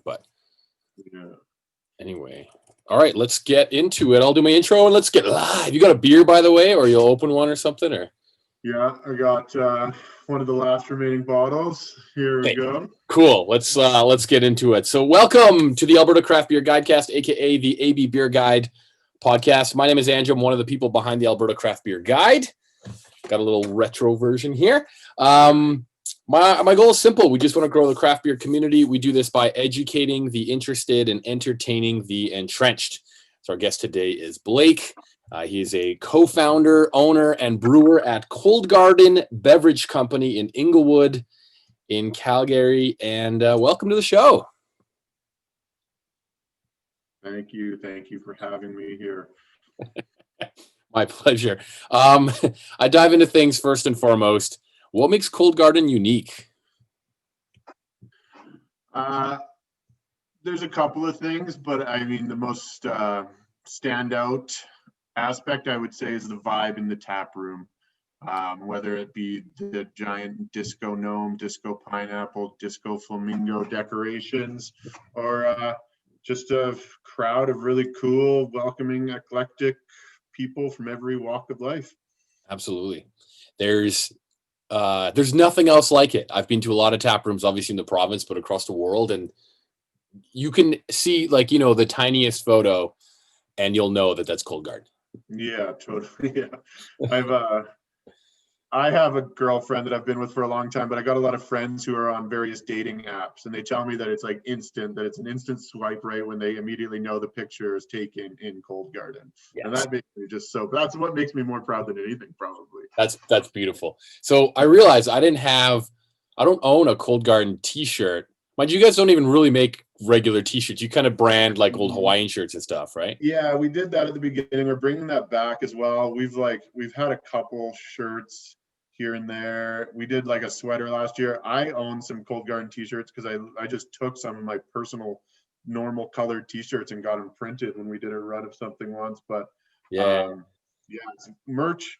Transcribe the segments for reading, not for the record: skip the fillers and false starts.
but Yeah. anyway. All right, let's get into it. I'll do my intro and let's get live. You got a beer, by the way, or you'll open one or something? Or Yeah, I got one of the last remaining bottles. Here we go. Cool. Let's get into it. So welcome to the Alberta Craft Beer Guidecast, aka the AB Beer Guide podcast. My name is Andrew. I'm one of the people behind the Alberta Craft Beer Guide. Got a little retro version here. My goal is simple. We just want to grow the craft beer community. We do this by educating the interested and entertaining the entrenched. So our guest today is Blake. He is a co-founder, owner, and brewer at Cold Garden Beverage Company in Inglewood in Calgary. And welcome to the show. Thank you. Thank you for having me here. My pleasure. I dive into things first and foremost. What makes Cold Garden unique? There's a couple of things, but I mean, the most standout aspect, I would say, is the vibe in the tap room. Whether it be the giant disco gnome, disco pineapple, disco flamingo decorations, or just a crowd of really cool, welcoming, eclectic people from every walk of life. Absolutely. There's nothing else like it. I've been to a lot of tap rooms, obviously in the province, but across the world, and you can see, like, you know, the tiniest photo and you'll know that that's Cold Garden. Yeah, totally. Yeah. I have a girlfriend that I've been with for a long time, but I got a lot of friends who are on various dating apps, and they tell me that it's like instant, that it's an instant swipe right when they immediately know the picture is taken in Cold Garden. Yes. And that makes me that's what makes me more proud than anything, probably. That's beautiful. So I realized I don't own a Cold Garden t-shirt. Mind you, guys don't even really make regular t-shirts. You kind of brand like old Hawaiian shirts and stuff, right? Yeah, we did that at the beginning. We're bringing that back as well. We've had a couple shirts here and there. We did like a sweater last year. I own some Cold Garden t-shirts because I just took some of my personal normal colored t-shirts and got them printed when we did a run of something once. But it's merch.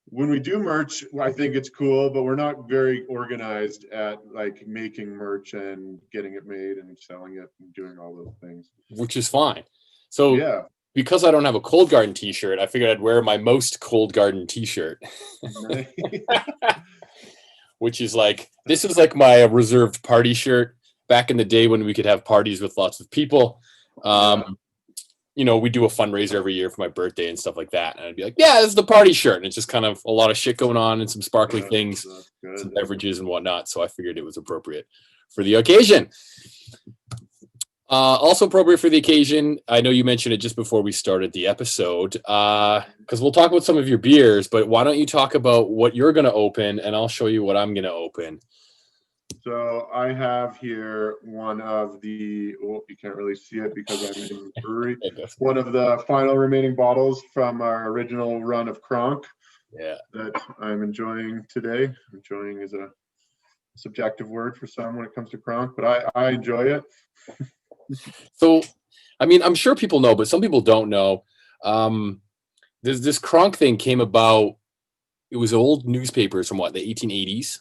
When we do merch, I think it's cool, but we're not very organized at like making merch and getting it made and selling it and doing all those things. Which is fine. So yeah. Because I don't have a Cold Garden t-shirt, I figured I'd wear my most Cold Garden t-shirt. Nice. Which is like, this is like my reserved party shirt back in the day when we could have parties with lots of people. You know, we do a fundraiser every year for my birthday and stuff like that. And I'd be like, yeah, this is the party shirt. And it's just kind of a lot of shit going on and some sparkly things, some beverages and whatnot. So I figured it was appropriate for the occasion. Also appropriate for the occasion. I know you mentioned it just before we started the episode, because we'll talk about some of your beers, but why don't you talk about what you're going to open and I'll show you what I'm going to open. So I have here one of the, you can't really see it because I'm in the brewery, one of the final remaining bottles from our original run of Kronk that I'm enjoying today. Enjoying is a subjective word for some when it comes to Kronk, but I enjoy it. So, I mean, I'm sure people know, but some people don't know. This Kronk thing came about, it was old newspapers from the 1880s?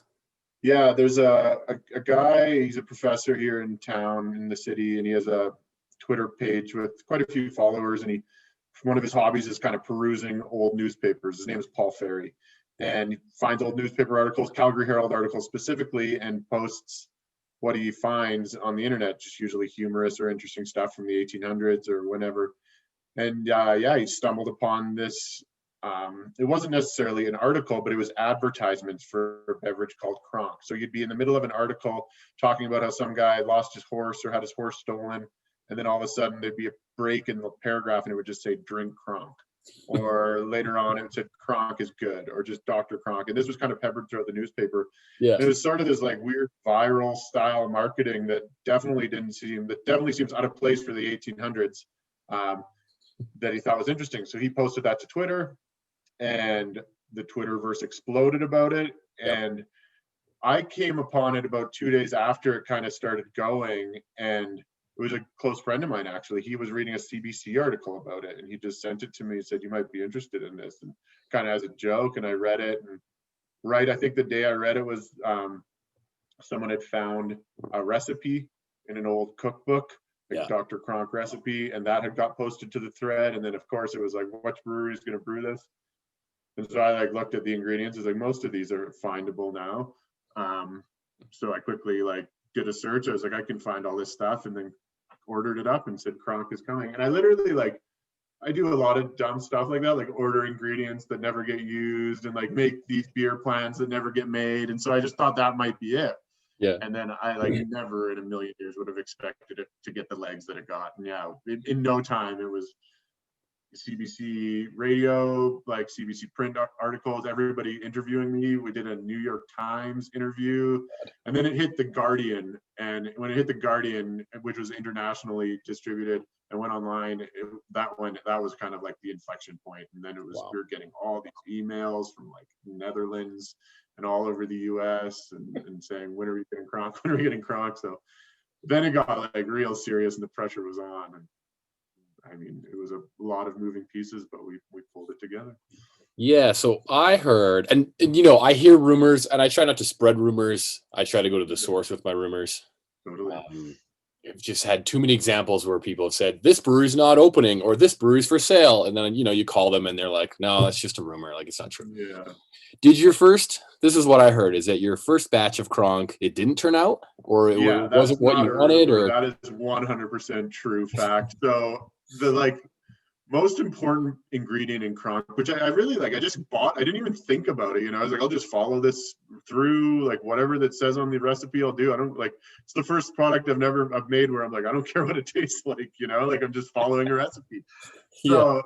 Yeah, there's a guy, he's a professor here in town, in the city, and he has a Twitter page with quite a few followers, and one of his hobbies is kind of perusing old newspapers. His name is Paul Ferry, and he finds old newspaper articles, Calgary Herald articles specifically, and posts what he finds on the internet, just usually humorous or interesting stuff from the 1800s or whenever. And he stumbled upon this. It wasn't necessarily an article, but it was advertisements for a beverage called Kronk. So you'd be in the middle of an article talking about how some guy lost his horse or had his horse stolen, and then all of a sudden there'd be a break in the paragraph and it would just say drink Kronk. Or later on it said Kronk is good, or just Dr. Kronk. And this was kind of peppered throughout the newspaper. Yeah. And it was sort of this like weird viral style marketing that definitely seems out of place for the 1800s, that he thought was interesting. So he posted that to Twitter, and the Twitterverse exploded about it. And I came upon it about 2 days after it kind of started going, and it was a close friend of mine, actually. He was reading a CBC article about it, and he just sent it to me and said, you might be interested in this, and kind of as a joke. And I read it, and I think the day I read it was someone had found a recipe in an old cookbook, like Yeah. Dr. Kronk recipe, and that had got posted to the thread. And then of course it was like, which brewery is going to brew this? And so I like looked at the ingredients. It's like most of these are findable now. So I quickly like did a search. I was like, I can find all this stuff, and then ordered it up and said Kronk is coming. And I literally like, I do a lot of dumb stuff like that, like order ingredients that never get used and like make these beer plans that never get made. And so I just thought that might be it. Yeah. And then I like never in a million years would have expected it to get the legs that it got. And yeah, in no time it was CBC radio, like CBC print articles, everybody interviewing me. We did a New York Times interview, and then it hit the Guardian. And when it hit the Guardian, which was internationally distributed and went online, that was kind of like the inflection point. And then it was, we were getting all these emails from like Netherlands and all over the US and saying, when are we getting Kronk? When are we getting Kronk? So then it got like real serious and the pressure was on. And I mean, it was a lot of moving pieces, but we pulled it together. Yeah. So I heard, and you know, I hear rumors, and I try not to spread rumors. I try to go to the source with my rumors. Totally. I've just had too many examples where people have said this brewery's not opening or this brewery's for sale, and then you call them and they're like, no, that's just a rumor. Like, it's not true. Yeah. Did your first? This is what I heard. Is that your first batch of Kronk? It didn't turn out, or it wasn't what you wanted, or that is 100% true fact. So the like most important ingredient in Kronk, which I really like, I just bought. I didn't even think about it. I was like, I'll just follow this through, like whatever that says on the recipe, I'll do. I don't like. It's the first product I've made where I'm like, I don't care what it tastes like. Like I'm just following a recipe. So. Yeah.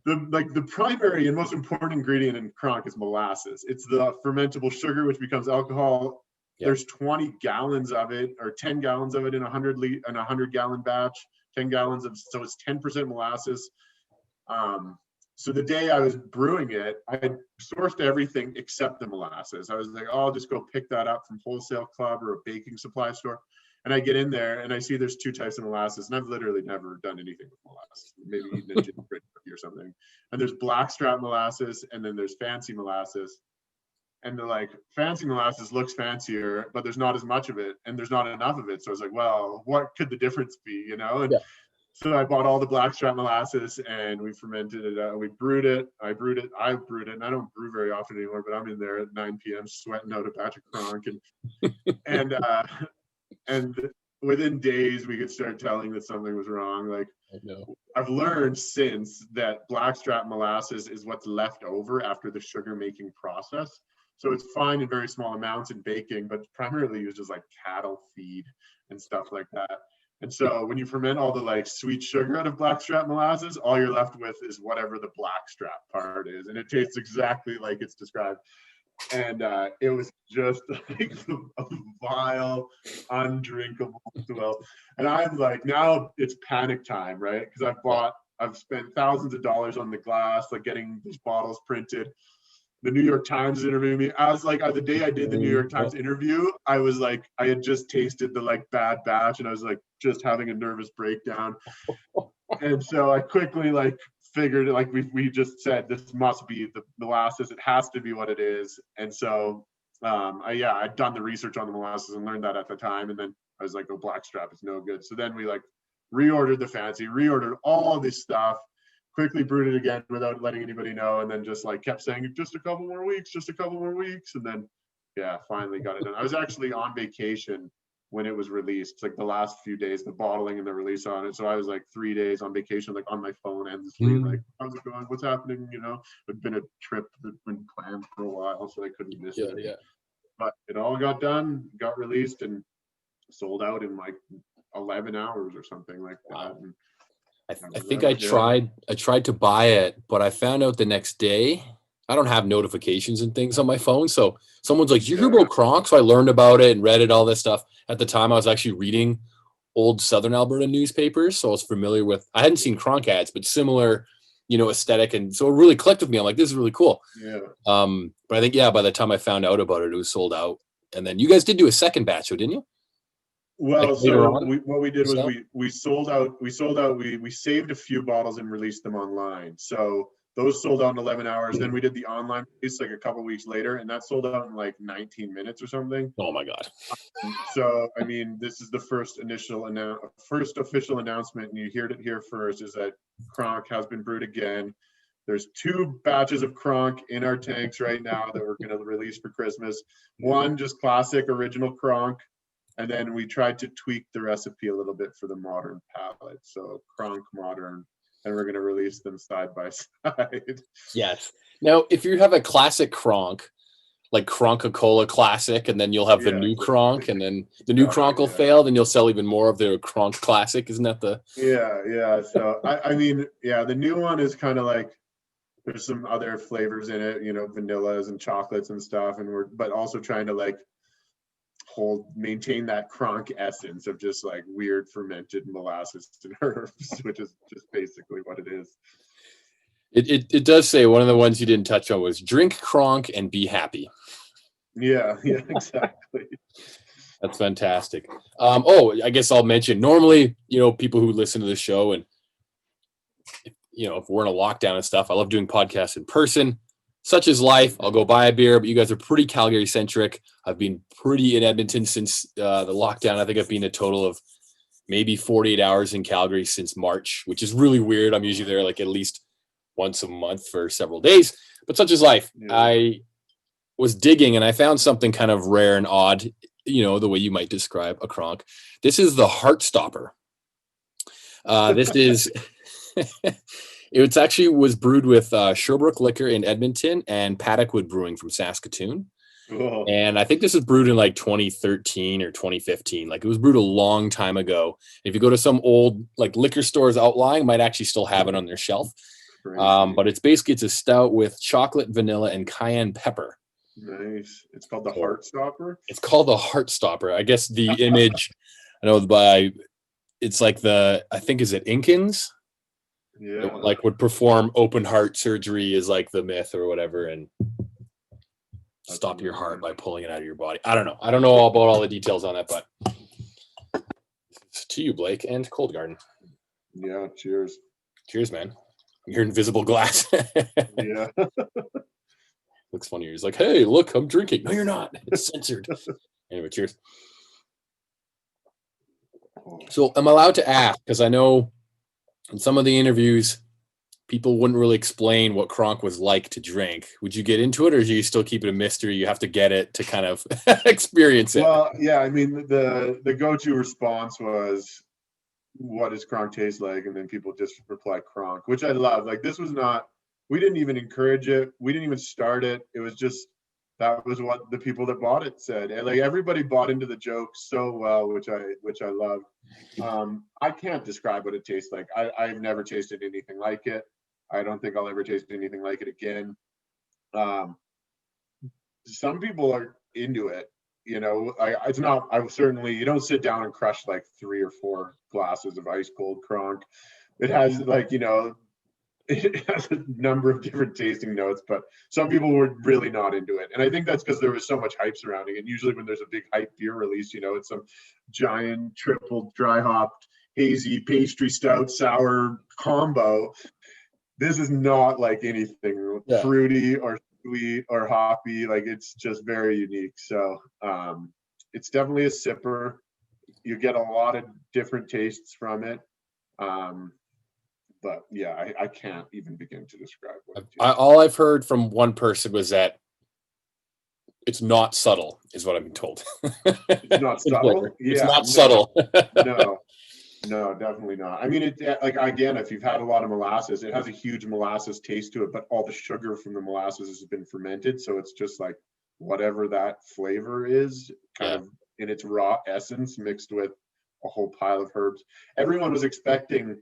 The primary and most important ingredient in Kronk is molasses. It's the fermentable sugar, which becomes alcohol. Yep. There's 20 gallons of it, or 10 gallons of it in a 100-gallon batch. 10 gallons of, so it's 10% molasses. So the day I was brewing it, I had sourced everything except the molasses. I was like, oh, I'll just go pick that up from wholesale club or a baking supply store. And I get in there and I see there's 2 types of molasses, and I've literally never done anything with molasses. Maybe eaten a gin or something. And there's blackstrap molasses, and then there's fancy molasses. And they're like, fancy molasses looks fancier, but there's not as much of it, and there's not enough of it. So I was like, well, what could the difference be? And yeah. So I bought all the blackstrap molasses, and we fermented it. We brewed it. I brewed it, and I don't brew very often anymore. But I'm in there at 9 p.m. sweating out a batch of Kronk, and within days we could start telling that something was wrong. Like, I've learned since that blackstrap molasses is what's left over after the sugar making process. So it's fine in very small amounts in baking, but primarily used as like cattle feed and stuff like that. And so when you ferment all the like sweet sugar out of blackstrap molasses, all you're left with is whatever the blackstrap part is. And it tastes exactly like it's described. And it was just like a vile, undrinkable swill. And I'm like, now it's panic time, right? Because I've spent thousands of dollars on the glass, like getting these bottles printed. The New York Times interviewed me. I was like, the day I did the New York Times interview, I was like, I had just tasted the like bad batch, and I was like just having a nervous breakdown. And so I quickly like figured, like we just said, this must be the molasses. It has to be what it is. And so I'd done the research on the molasses and learned that at the time. And then I was like, oh, blackstrap is no good. So then we like reordered the fancy, reordered all this stuff, quickly brewed it again without letting anybody know, and then just like kept saying, just a couple more weeks, and then finally got it done. I was actually on vacation when it was released, like the last few days, the bottling and the release on it. So I was like 3 days on vacation, like on my phone endlessly, like, how's it going? What's happening? It'd been a trip that'd been planned for a while, so I couldn't miss it. Yeah. But it all got done, got released, and sold out in like 11 hours or something like that. And I think I tried to buy it, but I found out the next day. I don't have notifications and things on my phone. So someone's like, you hear about Kronk? So I learned about it and read it, all this stuff. At the time, I was actually reading old Southern Alberta newspapers. So I was familiar with, I hadn't seen Kronk ads, but similar, aesthetic. And so it really clicked with me. I'm like, this is really cool. Yeah. But I think, by the time I found out about it, it was sold out. And then you guys did do a second batch, didn't you? Well, so what we did was we sold out. We saved a few bottles and released them online. So Those sold out in 11 hours. Then we did the online piece like a couple weeks later, and that sold out in like 19 minutes or something. Oh my God. So, I mean, this is the first official announcement, and you heard it here first, is that Kronk has been brewed again. There's 2 batches of Kronk in our tanks right now that we're going to release for Christmas. One just classic original Kronk, and then we tried to tweak the recipe a little bit for the modern palate. So Kronk modern, and we're going to release them side by side. Yes. Now, if you have a classic Kronk, like Kronk-A-Cola Classic, and then you'll have the new Kronk, and then the new Kronk will fail, then you'll sell even more of the Kronk Classic. Isn't that the? Yeah. So I mean, yeah, the new one is kind of like, there's some other flavors in it, vanillas and chocolates and stuff, but also trying to like maintain that Kronk essence of just like weird fermented molasses and herbs, which is just basically what it is. It does say, one of the ones you didn't touch on was drink Kronk and be happy. Yeah, exactly. That's fantastic. I guess I'll mention, normally, people who listen to the show, and if we're in a lockdown and stuff, I love doing podcasts in person. Such is life. I'll go buy a beer, but you guys are pretty Calgary centric. I've been pretty in Edmonton since the lockdown. I think I've been a total of maybe 48 hours in Calgary since March, which is really weird. I'm usually there like at least once a month for several days, but such is life. Yeah. I was digging and I found something kind of rare and odd, the way you might describe a Kronk. This is the Heartstopper. This is, it actually was brewed with Sherbrooke Liquor in Edmonton and Paddockwood Brewing from Saskatoon. Cool. And I think this is brewed in like 2013 or 2015. Like, it was brewed a long time ago. If you go to some old like liquor stores outlying, might actually still have it on their shelf. But it's a stout with chocolate, vanilla, and cayenne pepper. Nice. It's called the Heartstopper. It's called the Heartstopper. I guess the image, I know it's like I think, is it Incans? Yeah. Like would perform open heart surgery is like the myth or whatever, and stop your heart by pulling it out of your body. I don't know. I don't know all about all the details on that, but to you, Blake, and Cold Garden. Yeah. Cheers. Cheers, man. Your invisible glass. Yeah. Looks funny. He's like, hey, look, I'm drinking. No, you're not. It's censored. Anyway, cheers. So I'm allowed to ask, because I know in some of the interviews, people wouldn't really explain what Kronk was like to drink. Would you get into it, or do you still keep it a mystery? You have to get it to kind of experience it. Well, yeah, I mean, the go-to response was, what does Kronk taste like? And then people just reply Kronk, which I love. Like, this was not, we didn't even encourage it. We didn't even start it. It was just, that was what the people that bought it said. And like, everybody bought into the joke so well, which I love. I can't describe what it tastes like. I've never tasted anything like it. I don't think I'll ever taste anything like it again. Some people are into it. It's not, you don't sit down and crush like 3 or 4 glasses of ice cold Kronk. It has it has a number of different tasting notes, but some people were really not into it. And I think that's because there was so much hype surrounding it. Usually when there's a big hype beer release, it's some giant triple dry hopped, hazy pastry stout sour combo. This is not like anything fruity or sweet or hoppy. Like, it's just very unique. So it's definitely a sipper. You get a lot of different tastes from it. But yeah, I can't even begin to describe what all I've heard from one person was that it's not subtle, is what I've been told. It's not subtle? Yeah, it's not subtle. No, definitely not. I mean, again, if you've had a lot of molasses, it has a huge molasses taste to it, but all the sugar from the molasses has been fermented. So it's just like whatever that flavor is, kind of in its raw essence, mixed with a whole pile of herbs. Everyone was expecting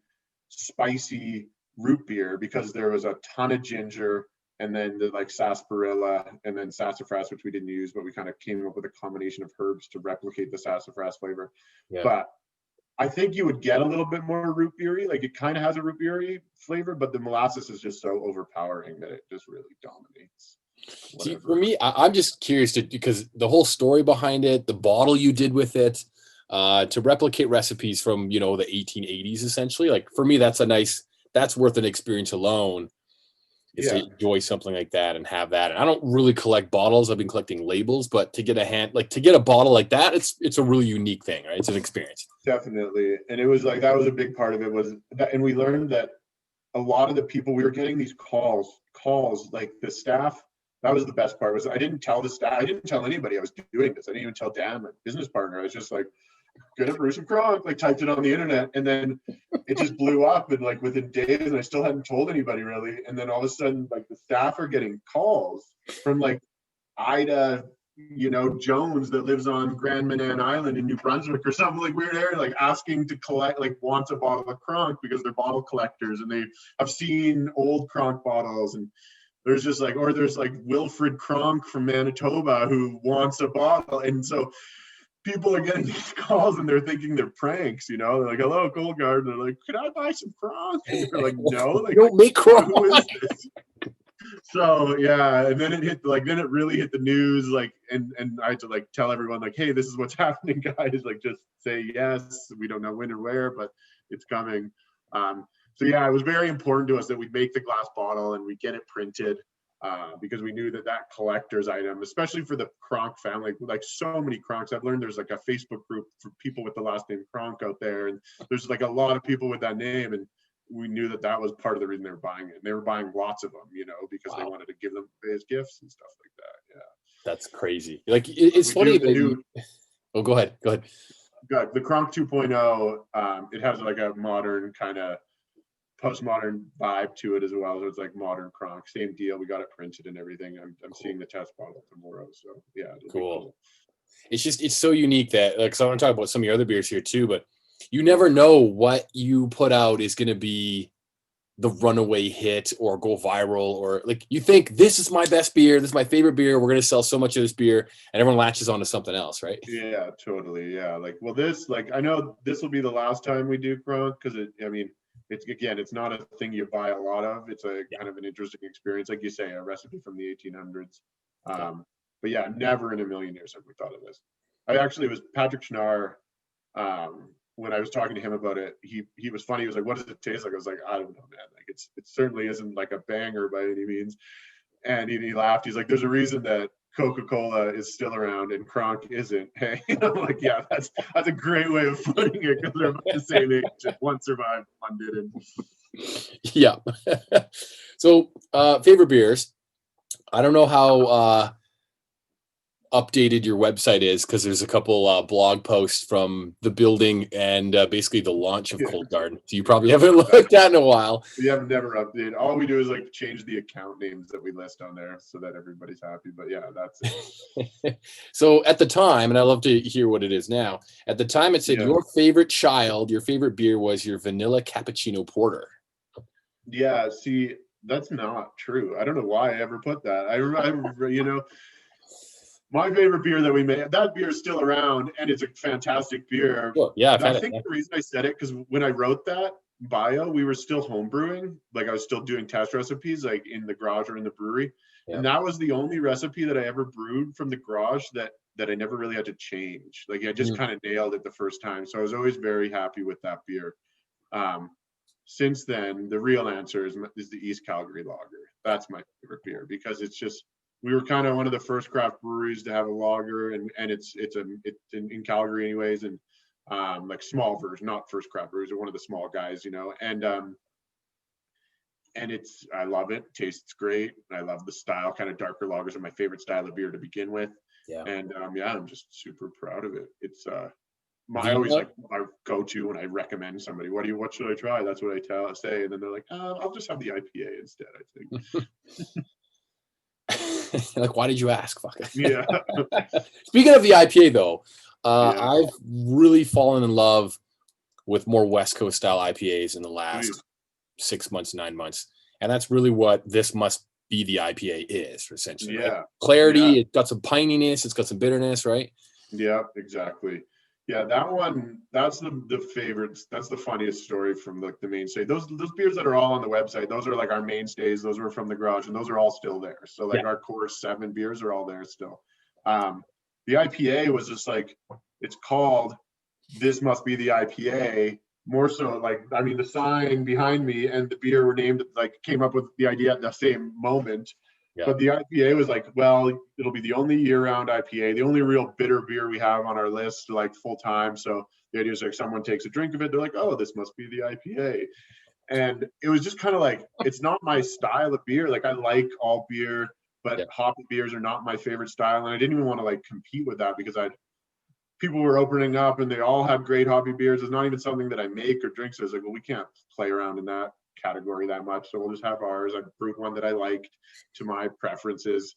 spicy root beer because there was a ton of ginger, and then the like sarsaparilla, and then sassafras, which we didn't use, but we kind of came up with a combination of herbs to replicate the sassafras flavor. Yeah. But I think you would get a little bit more root beery. Like, it kind of has a root beery flavor, but the molasses is just so overpowering that it just really dominates. See, for me, I'm just curious because the whole story behind it, the bottle you did with it, to replicate recipes from, the 1880s, essentially. Like, for me, that's worth an experience alone. is to enjoy something like that and have that. And I don't really collect bottles. I've been collecting labels, but to get a bottle like that, it's a really unique thing, right? It's an experience. Definitely. And it was like, that was a big part of it was that, and we learned that a lot of the people, we were getting these calls, like the staff, that was the best part, was I didn't tell the staff, I didn't tell anybody I was doing this. I didn't even tell Dan, my business partner. I was just like, gonna brew some Kronk, like typed it on the internet, and then it just blew up, and like within days, and I still hadn't told anybody really. And then all of a sudden, like the staff are getting calls from like Ida, Jones, that lives on Grand Manan Island in New Brunswick or something like weird area, like asking to collect, like wants a bottle of Kronk because they're bottle collectors and they have seen old Kronk bottles. And there's just like, or there's like Wilfred Kronk from Manitoba who wants a bottle. And so people are getting these calls and they're thinking they're pranks, they're like, hello, Cold Garden. They're like, can I buy some Kronk? And they're like, no, like, don't make Kronk. Who is this? So yeah, and then it really hit the news, like, and I had to like tell everyone like, hey, this is what's happening, guys. Like, just say yes. We don't know when or where, but it's coming. So yeah, it was very important to us that we make the glass bottle and we get it printed, because we knew that collector's item, especially for the Kronk family, like so many Kronks. I've learned there's like a Facebook group for people with the last name Kronk out there, and there's like a lot of people with that name, and we knew that was part of the reason they were buying it. And they were buying lots of them, because they wanted to give them as gifts and stuff like that. Yeah, that's crazy. Like it's funny. Oh, go ahead. The Kronk 2.0, it has like a modern kind of postmodern vibe to it as well. So it's like modern Kronk, same deal. We got it printed and everything. I'm cool. Seeing the test bottle tomorrow, so yeah, cool. It's so unique that, like, so I want to talk about some of your other beers here too, but you never know what you put out is going to be the runaway hit or go viral, or like you think this is my best beer, this is my favorite beer, we're going to sell so much of this beer, and everyone latches onto something else, right? Yeah, totally. Yeah, like, well, I know this will be the last time we do Kronk, because it's not a thing you buy a lot of. It's a kind of an interesting experience, like you say, a recipe from the 1800s. But yeah, never in a million years have we thought of this. It was Patrick Schnarr. When I was talking to him about it, he was funny. He was like, "What does it taste like?" I was like, "I don't know, man. Like, it certainly isn't like a banger by any means." And he laughed. He's like, "There's a reason that Coca-Cola is still around and Kronk isn't." Hey, I'm like, yeah, that's a great way of putting it, because they're about the same age. One survived, one didn't. Yeah. So favorite beers. I don't know how updated your website is, because there's a couple blog posts from the building and basically the launch of Cold Garden. So you probably haven't looked at in a while. We have never updated. All we do is like change the account names that we list on there so that everybody's happy. But yeah, that's it. So at the time, and I love to hear what it is now, at the time it said your favorite beer was your vanilla cappuccino porter. Yeah, see, that's not true. I don't know why I ever put that. I my favorite beer that we made, that beer is still around, and it's a fantastic beer. Well, yeah, I think the reason I said it, because when I wrote that bio, we were still home brewing. Like, I was still doing test recipes, like in the garage or in the brewery. Yeah. And that was the only recipe that I ever brewed from the garage that I never really had to change. Like, I just kind of nailed it the first time. So I was always very happy with that beer. Since then, the real answer is the East Calgary Lager. That's my favorite beer, because it's just, we were kind of one of the first craft breweries to have a lager, and it's in Calgary anyways, and like small version, not first craft breweries, or one of the small guys, and I love it. Tastes great. I love the style. Kind of darker lagers are my favorite style of beer to begin with. Yeah. And I'm just super proud of it. It's I always like my go-to when I recommend somebody. What should I try? That's what I say, and then they're like, I'll just have the IPA instead, I think. Like, why did you ask? Fuck it. Yeah. Speaking of the IPA, though, I've really fallen in love with more West Coast style IPAs in the last 6 months, 9 months, and that's really what this must be. The IPA is essentially, right? Clarity. It's got some pininess. It's got some bitterness, right? Yeah, exactly. Yeah, that one, that's the favorites. That's the funniest story from the mainstay. Those beers that are all on the website, those are like our mainstays. Those were from the garage, and those are all still there. So like our core 7 beers are all there still. The IPA was just like, it's called, this must be the IPA. more so like, I mean, the sign behind me and the beer were named, like came up with the idea at the same moment. Yeah. But the IPA was like, well, it'll be the only year-round IPA, the only real bitter beer we have on our list, like full time. So the idea is like someone takes a drink of it, they're like, oh, this must be the IPA. And it was just kind of like, it's not my style of beer. Like I like all beer, but Yeah. hoppy beers are not my favorite style. And I didn't even want to like compete with that because people were opening up and they all had great hoppy beers. It's not even something that I make or drink. So I was like, well, we can't play around in that category that much. So we'll just have ours. I brewed one that I liked to my preferences.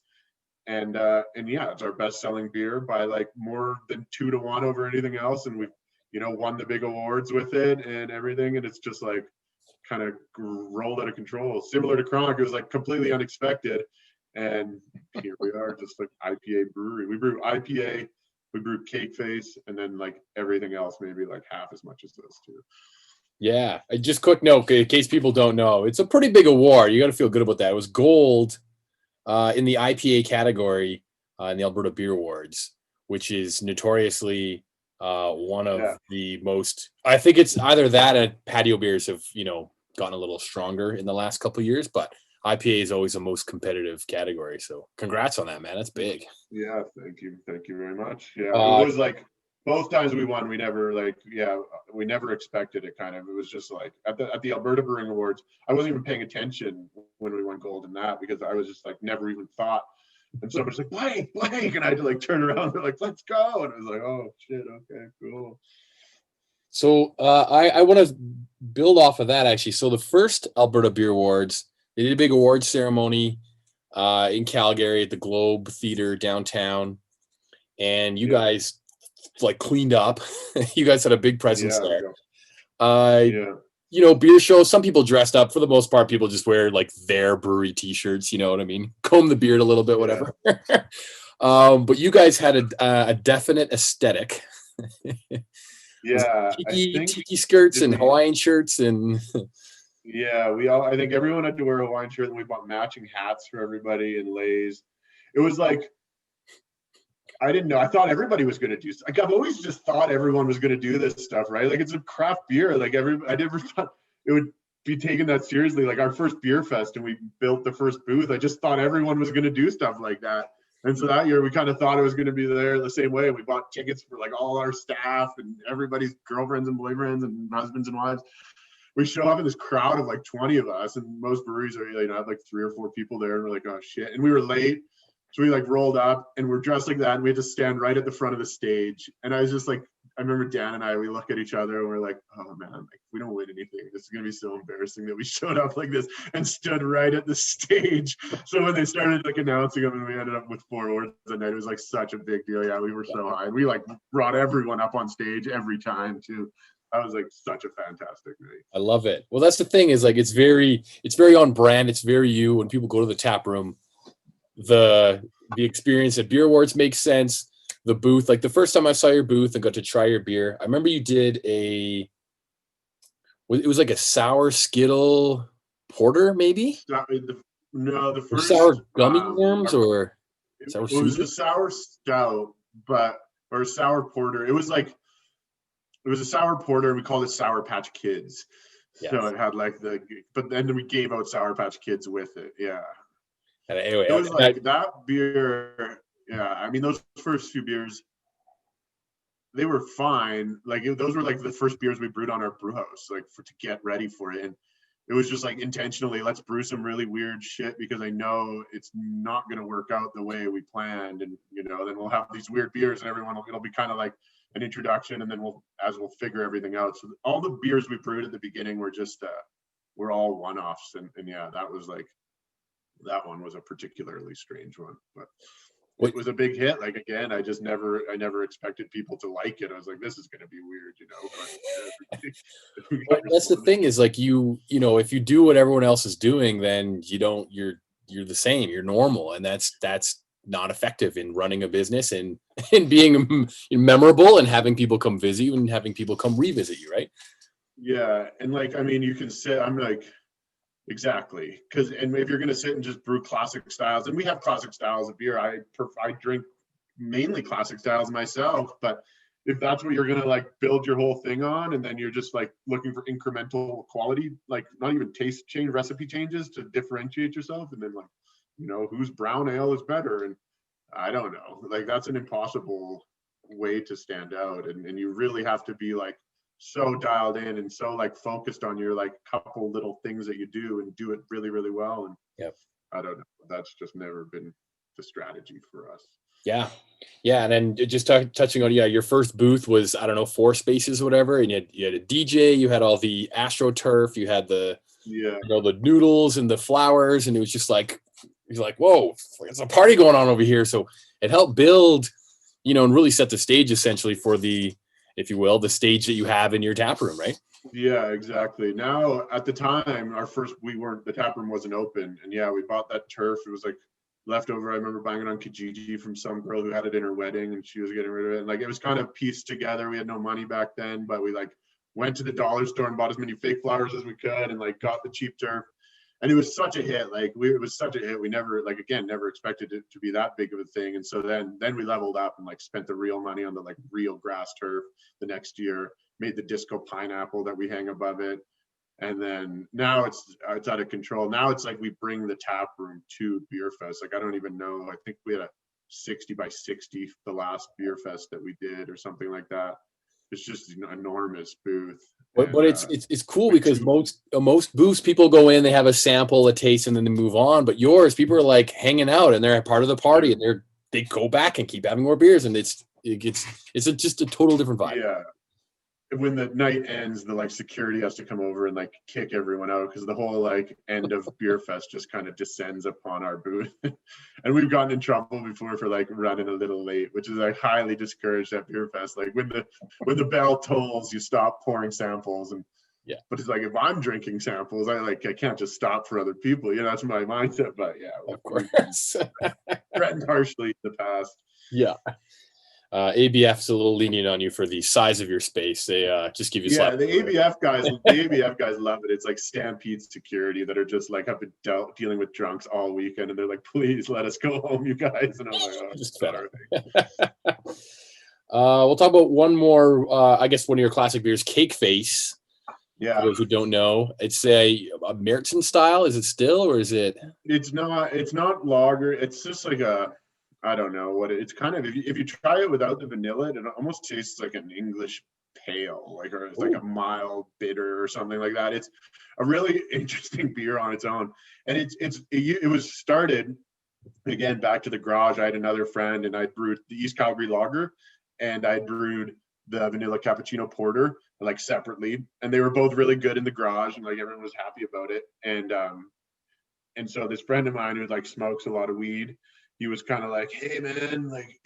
And yeah, it's our best selling beer by like more than 2-1 over anything else. And we've, won the big awards with it and everything. And it's just like kind of rolled out of control. Similar to Kronk, it was like completely unexpected. And here we are, just like IPA brewery. We brew IPA, we brew Cake Face, and then like everything else, maybe like half as much as those two. Yeah. Just quick note, in case people don't know, it's a pretty big award. You got to feel good about that. It was gold in the IPA category in the Alberta Beer Awards, which is notoriously one of the most, I think it's either that and patio beers have, gotten a little stronger in the last couple of years, but IPA is always the most competitive category. So congrats on that, man. That's big. Yeah, thank you. Thank you very much. Yeah, it was like both times we won, we never we never expected it kind of. It was just like at the Alberta Brewing Awards, I wasn't even paying attention when we won gold in that because I was just like never even thought. And somebody's like, Blake, and I had to like turn around. They're like, let's go. And I was like, oh shit, okay, cool. So I want to build off of that actually. So the first Alberta Beer Awards, they did a big awards ceremony in Calgary at the Globe Theater downtown, and you guys like cleaned up. You guys had a big presence there. Beer shows. Some people dressed up. For the most part, people just wear like their brewery T-shirts. You know what I mean? Comb the beard a little bit, whatever. But you guys had a definite aesthetic. Yeah, tiki skirts and Hawaiian shirts and yeah, I think everyone had to wear a Hawaiian shirt, and we bought matching hats for everybody and lays. It was like, I didn't know. I thought everybody was going to do. Like I've always just thought everyone was going to do this stuff, right? Like it's a craft beer. Like I never thought it would be taken that seriously. Like our first beer fest, and we built the first booth. I just thought everyone was going to do stuff like that. And so that year we kind of thought it was going to be there the same way. We bought tickets for like all our staff and everybody's girlfriends and boyfriends and husbands and wives. We show up in this crowd of like 20 of us, and most breweries are, have like 3 or 4 people there, and we're like, oh shit. And we were late. So we like rolled up and we're dressed like that, and we had to stand right at the front of the stage. And I was just like, I remember Dan and we look at each other and we're like, oh man, like, we don't win anything. This is gonna be so embarrassing that we showed up like this and stood right at the stage. So when they started like announcing them and we ended up with 4 awards that night, it was like such a big deal. Yeah, we were so high. We like brought everyone up on stage every time too. That was like such a fantastic night. I love it. Well, that's the thing is like it's very on brand. It's very you. When people go to the tap room, the experience at Beer Awards makes sense. The booth, like the first time I saw your booth and got to try your beer, I remember you did it was like a sour Skittle porter, maybe? The first sour gummy worms or sour it was a sour stout, or a sour porter. It was a sour porter. We called it Sour Patch Kids. Yes. So it had like but then we gave out Sour Patch Kids with it. Yeah. And anyway, it was like that beer. Yeah. I mean, those first few beers, they were fine. Like those were like the first beers we brewed on our brew house, like to get ready for it. And it was just like intentionally, let's brew some really weird shit because I know it's not going to work out the way we planned. And, then we'll have these weird beers and it'll be kind of like an introduction, and then we'll figure everything out. So all the beers we brewed at the beginning were just we're all one-offs, and yeah, that one was a particularly strange one, but it was a big hit. Like again, I never expected people to like it. I was like, this is going to be weird, But that's the thing is like if you do what everyone else is doing, then you're the same, you're normal, and that's not effective in running a business and being memorable and having people come visit you and having people come revisit you, right? Yeah, and like, I mean, you can sit, I'm like, exactly, and if you're going to sit and just brew classic styles, and we have classic styles of beer, I drink mainly classic styles myself, but if that's what you're gonna like build your whole thing on, and then you're just like looking for incremental quality, like not even taste change, recipe changes to differentiate yourself, and then like, whose brown ale is better, and I don't know, like that's an impossible way to stand out, and you really have to be like so dialed in and so like focused on your like couple little things that you do and do it really, really well. And Yep. I don't know, that's just never been the strategy for us. Yeah. Yeah. And then just touching on, your first booth was, I don't know, 4 spaces or whatever. And you had a DJ, you had all the AstroTurf, you had the noodles and the flowers. And it was just like, whoa, it's a party going on over here. So it helped build, and really set the stage essentially for the, if you will, the stage that you have in your tap room, right? Yeah, exactly. Now, at the time, the tap room wasn't open. And yeah, we bought that turf. It was like leftover. I remember buying it on Kijiji from some girl who had it in her wedding and she was getting rid of it. And like, it was kind of pieced together. We had no money back then, but we like went to the dollar store and bought as many fake flowers as we could and like got the cheap turf. And it was such a hit. It was such a hit. We never, never expected it to be that big of a thing. And so then we leveled up and like spent the real money on the like real grass turf the next year, made the disco pineapple that we hang above it. And then now it's out of control. Now it's like we bring the tap room to Beer Fest. Like, I don't even know. I think we had a 60 by 60 the last Beer Fest that we did or something like that. It's just an enormous booth. But it's cool because most booths, people go in, they have a sample, a taste, and then they move on. But yours, people are like hanging out and they're a part of the party, and they go back and keep having more beers, and it's just a total different vibe. Yeah. When the night ends, the like security has to come over and like kick everyone out because the whole like end of Beer Fest just kind of descends upon our booth. And we've gotten in trouble before for like running a little late, which is like highly discouraged at Beer Fest. Like when the bell tolls, you stop pouring samples. And yeah, but it's like if I'm drinking samples, I can't just stop for other people. That's my mindset. But yeah, of course, threatened harshly in the past. Yeah. ABF's a little lenient on you for the size of your space. They just give you the ABF guys love it. It's like Stampede security that are just like have been dealing with drunks all weekend, and they're like, please let us go home, you guys. And I'm like, oh, just better. We'll talk about one more, I guess one of your classic beers, Cake Face. Yeah. For those who don't know, it's a Märzen style. Is it still, or is it? It's not lager. It's just like I don't know what it's kind of. If you try it without the vanilla, it almost tastes like an English pale, or it's like a mild bitter or something like that. It's a really interesting beer on its own, and it was started again back to the garage. I had another friend, and I brewed the East Calgary lager, and I brewed the vanilla cappuccino porter like separately, and they were both really good in the garage, and like everyone was happy about it. And so this friend of mine who like smokes a lot of weed, he was kind of like, hey man, like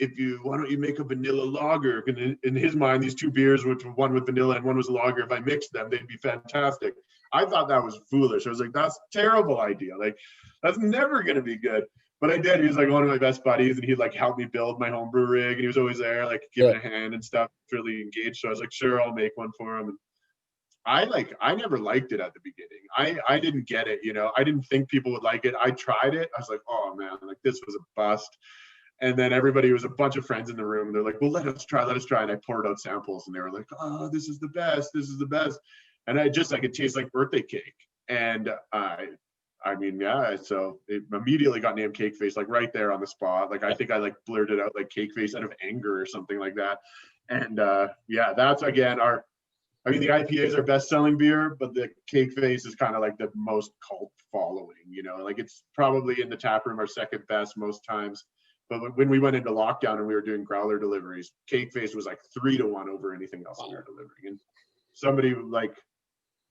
why don't you make a vanilla lager? And in his mind, these two beers, which one with vanilla and one was lager, if I mixed them, they'd be fantastic. I thought that was foolish. I was like, that's a terrible idea. Like, that's never going to be good. But I did. He was like one of my best buddies, and he'd like help me build my homebrew rig, and he was always there, like giving a hand and stuff, really engaged. So I was like, sure, I'll make one for him. And I never liked it at the beginning. I didn't get it, I didn't think people would like it. I tried it. I was like, oh man, like this was a bust. And then everybody, was a bunch of friends in the room, and they're like, well, let us try. And I poured out samples, and they were like, oh, this is the best. And I just, it tastes like birthday cake. And I mean, yeah, so it immediately got named Cake Face, like right there on the spot. Like, I think I like blurted out like Cake Face out of anger or something like that. And yeah, that's again the IPA is our best-selling beer, but the Cake Face is kind of like the most cult following, like it's probably in the tap room our second best most times. But when we went into lockdown and we were doing growler deliveries, Cake Face was like 3-1 over anything else we were delivering. And somebody like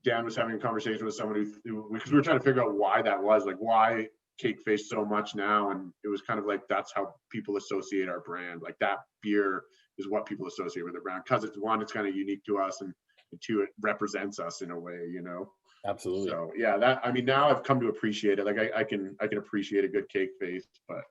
Dan was having a conversation with someone who because we were trying to figure out why that was, like why Cake Face so much now, and it was kind of like that's how people associate our brand. Like that beer is what people associate with the brand because it's kind of unique to us, and two, it represents us in a way, Absolutely. So yeah, now I've come to appreciate it. Like I can appreciate a good Cake Face, but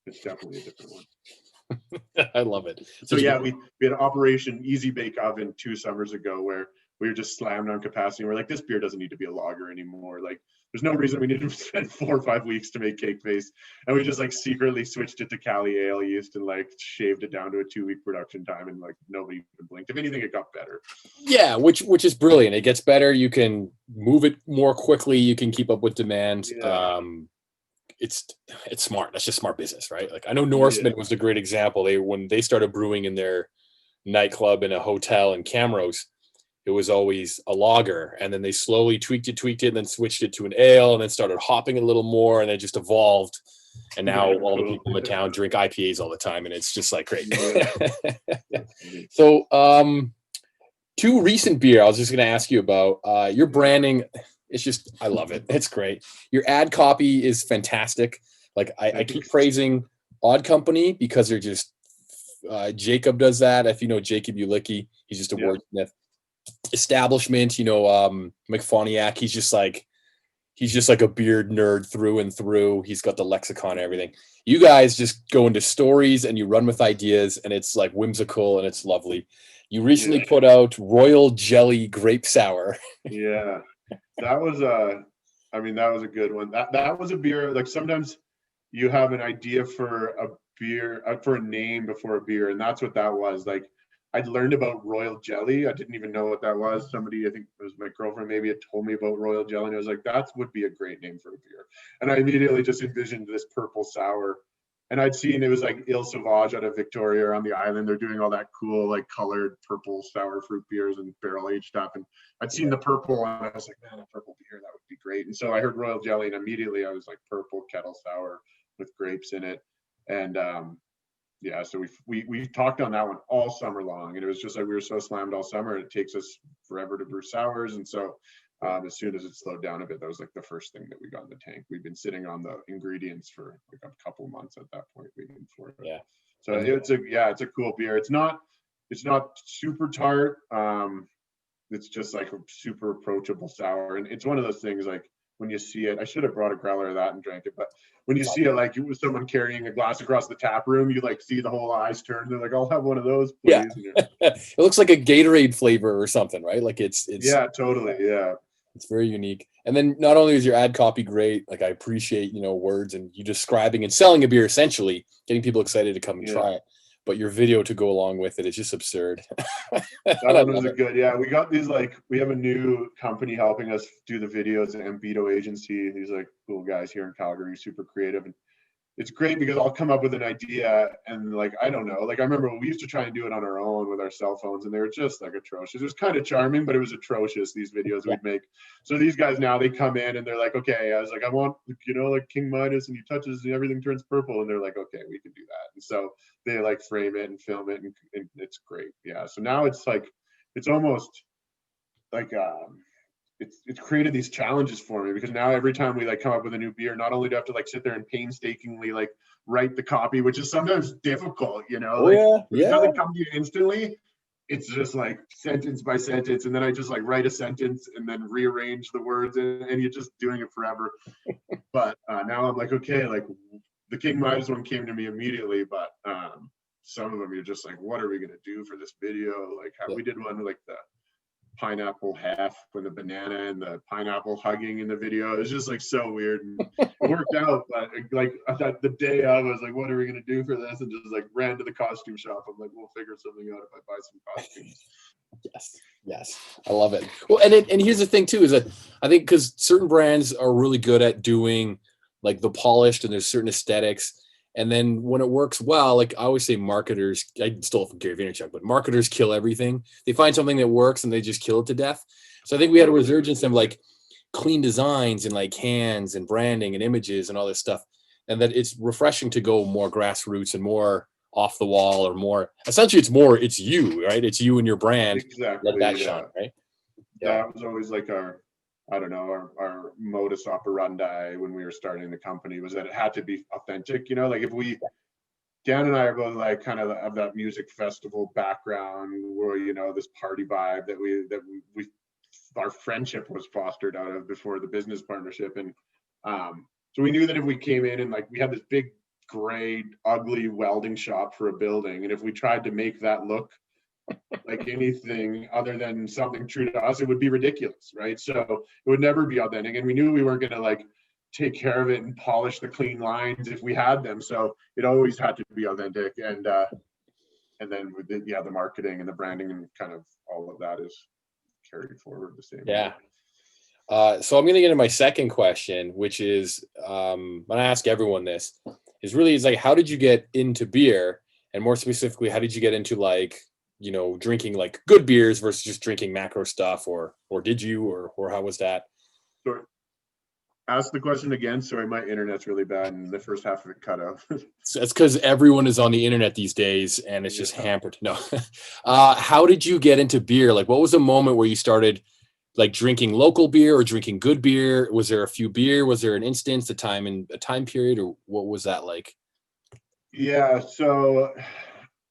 it's definitely a different one. I love it. So yeah, we had an Operation Easy Bake Oven 2 summers ago where we were just slammed on capacity. We're like, this beer doesn't need to be a lager anymore. Like, there's no reason we need to spend 4 or 5 weeks to make cake face. And we just like secretly switched it to Cali ale yeast and like shaved it down to a 2-week production time, and like nobody even blinked. If anything, it got better. Yeah, which is brilliant. It gets better. You can move it more quickly. You can keep up with demand. Yeah. It's smart. That's just smart business, right? Like I know Norseman was a great example. When they started brewing in their nightclub in a hotel in Camrose, it was always a lager, and then they slowly tweaked it, and then switched it to an ale, and then started hopping a little more, and it just evolved. And now all the people in the town drink IPAs all the time, and it's just like great. Yeah. So, 2 recent beer I was just going to ask you about. Your branding, it's just, I love it. It's great. Your ad copy is fantastic. Like I keep praising Odd Company because they're just, Jacob does that. If you know Jacob Ulicki, he's just a wordsmith. Establishment, McFoniak, he's just like a beard nerd through and through. He's got the lexicon and everything. You guys just go into stories and you run with ideas, and it's like whimsical and it's lovely. You recently put out Royal Jelly Grape Sour. Yeah, that was a good one. That was a beer. Like sometimes you have an idea for a beer, for a name before a beer, and that's what that was. Like I'd learned about Royal Jelly. I didn't even know what that was. Somebody, I think it was my girlfriend, maybe had told me about Royal Jelly, and I was like, that would be a great name for a beer. And I immediately just envisioned this purple sour. And I'd seen it was like Il Sauvage out of Victoria on the island. They're doing all that cool, like colored purple sour fruit beers and barrel aged stuff. And I'd seen the purple, and I was like, man, a purple beer, that would be great. And so I heard Royal Jelly, and immediately I was like, purple kettle sour with grapes in it. And yeah, so we talked on that one all summer long, and it was just like we were so slammed all summer. It takes us forever to brew sours, and so as soon as it slowed down a bit, that was like the first thing that we got in the tank. We've been sitting on the ingredients for like a couple months at that point, waiting for it. Yeah. So it's a cool beer. It's not super tart. It's just like a super approachable sour, and it's one of those things like when you see it, I should have brought a growler of that and drank it, but when you see it, like it was someone carrying a glass across the tap room, you like see the whole eyes turn. They're like, I'll have one of those, please. Yeah. It looks like a Gatorade flavor or something, right? Like it's yeah, totally. Yeah. It's very unique. And then not only is your ad copy great, like I appreciate, words and you describing and selling a beer, essentially getting people excited to come and try it, but your video to go along with it is just absurd. That one was good. Yeah. We got these, like, we have a new company helping us do the videos, an Ambito agency. These like cool guys here in Calgary, super creative. And it's great because I'll come up with an idea and like, I don't know, like I remember we used to try and do it on our own with our cell phones and they were just like atrocious. It was kind of charming, but it was atrocious, these videos we'd make. So these guys now, they come in and they're like, okay, I was like, I want, like King Midas, and he touches and everything turns purple. And they're like, okay, we can do that. And so they like frame it and film it, and it's great. Yeah. So now it's like, it's almost like, it's created these challenges for me because now every time we like come up with a new beer, not only do I have to like sit there and painstakingly like write the copy, which is sometimes difficult, it doesn't come to you instantly. It's just like sentence by sentence, and then I just like write a sentence and then rearrange the words, and you're just doing it forever. But now I'm like, okay, like the King Midas one came to me immediately, but some of them you're just like, what are we gonna do for this video? Like how we did one like the pineapple half with the banana and the pineapple hugging in the video. It was just like so weird, and it worked out. But like I thought the day I was like, what are we gonna do for this? And just like ran to the costume shop. I'm like, we'll figure something out if I buy some costumes. Yes, I love it. Well, and here's the thing too, is that I think because certain brands are really good at doing like the polished, and there's certain aesthetics. And then when it works well, like I always say, marketers, I stole it from Gary Vaynerchuk, but marketers kill everything. They find something that works and they just kill it to death. So I think we had a resurgence of like clean designs and like cans and branding and images and all this stuff. And that it's refreshing to go more grassroots and more off the wall, or more, essentially it's you, right? It's you and your brand. Exactly. Let that shine, right? That was always like our modus operandi when we were starting the company, was that it had to be authentic. Like if Dan and I are both like kind of that music festival background where, this party vibe that we our friendship was fostered out of before the business partnership. And so we knew that if we came in and like we had this big gray ugly welding shop for a building, and if we tried to make that look like anything other than something true to us, it would be ridiculous, right? So it would never be authentic, and we knew we weren't going to like take care of it and polish the clean lines if we had them. So it always had to be authentic, and then with the marketing and the branding and kind of all of that is carried forward the same way. Yeah. So I'm going to get into my second question, which is, when I ask everyone this, is like, how did you get into beer? And more specifically, how did you get into like, drinking like good beers versus just drinking macro stuff, or did you, or how was that? So ask the question again. Sorry, my internet's really bad and the first half of it cut out. So that's because everyone is on the internet these days and it's just hampered. No. How did you get into beer? Like, what was the moment where you started like drinking local beer or drinking good beer? Was there a few beer? Was there an instance, a time period, or what was that like? Yeah, so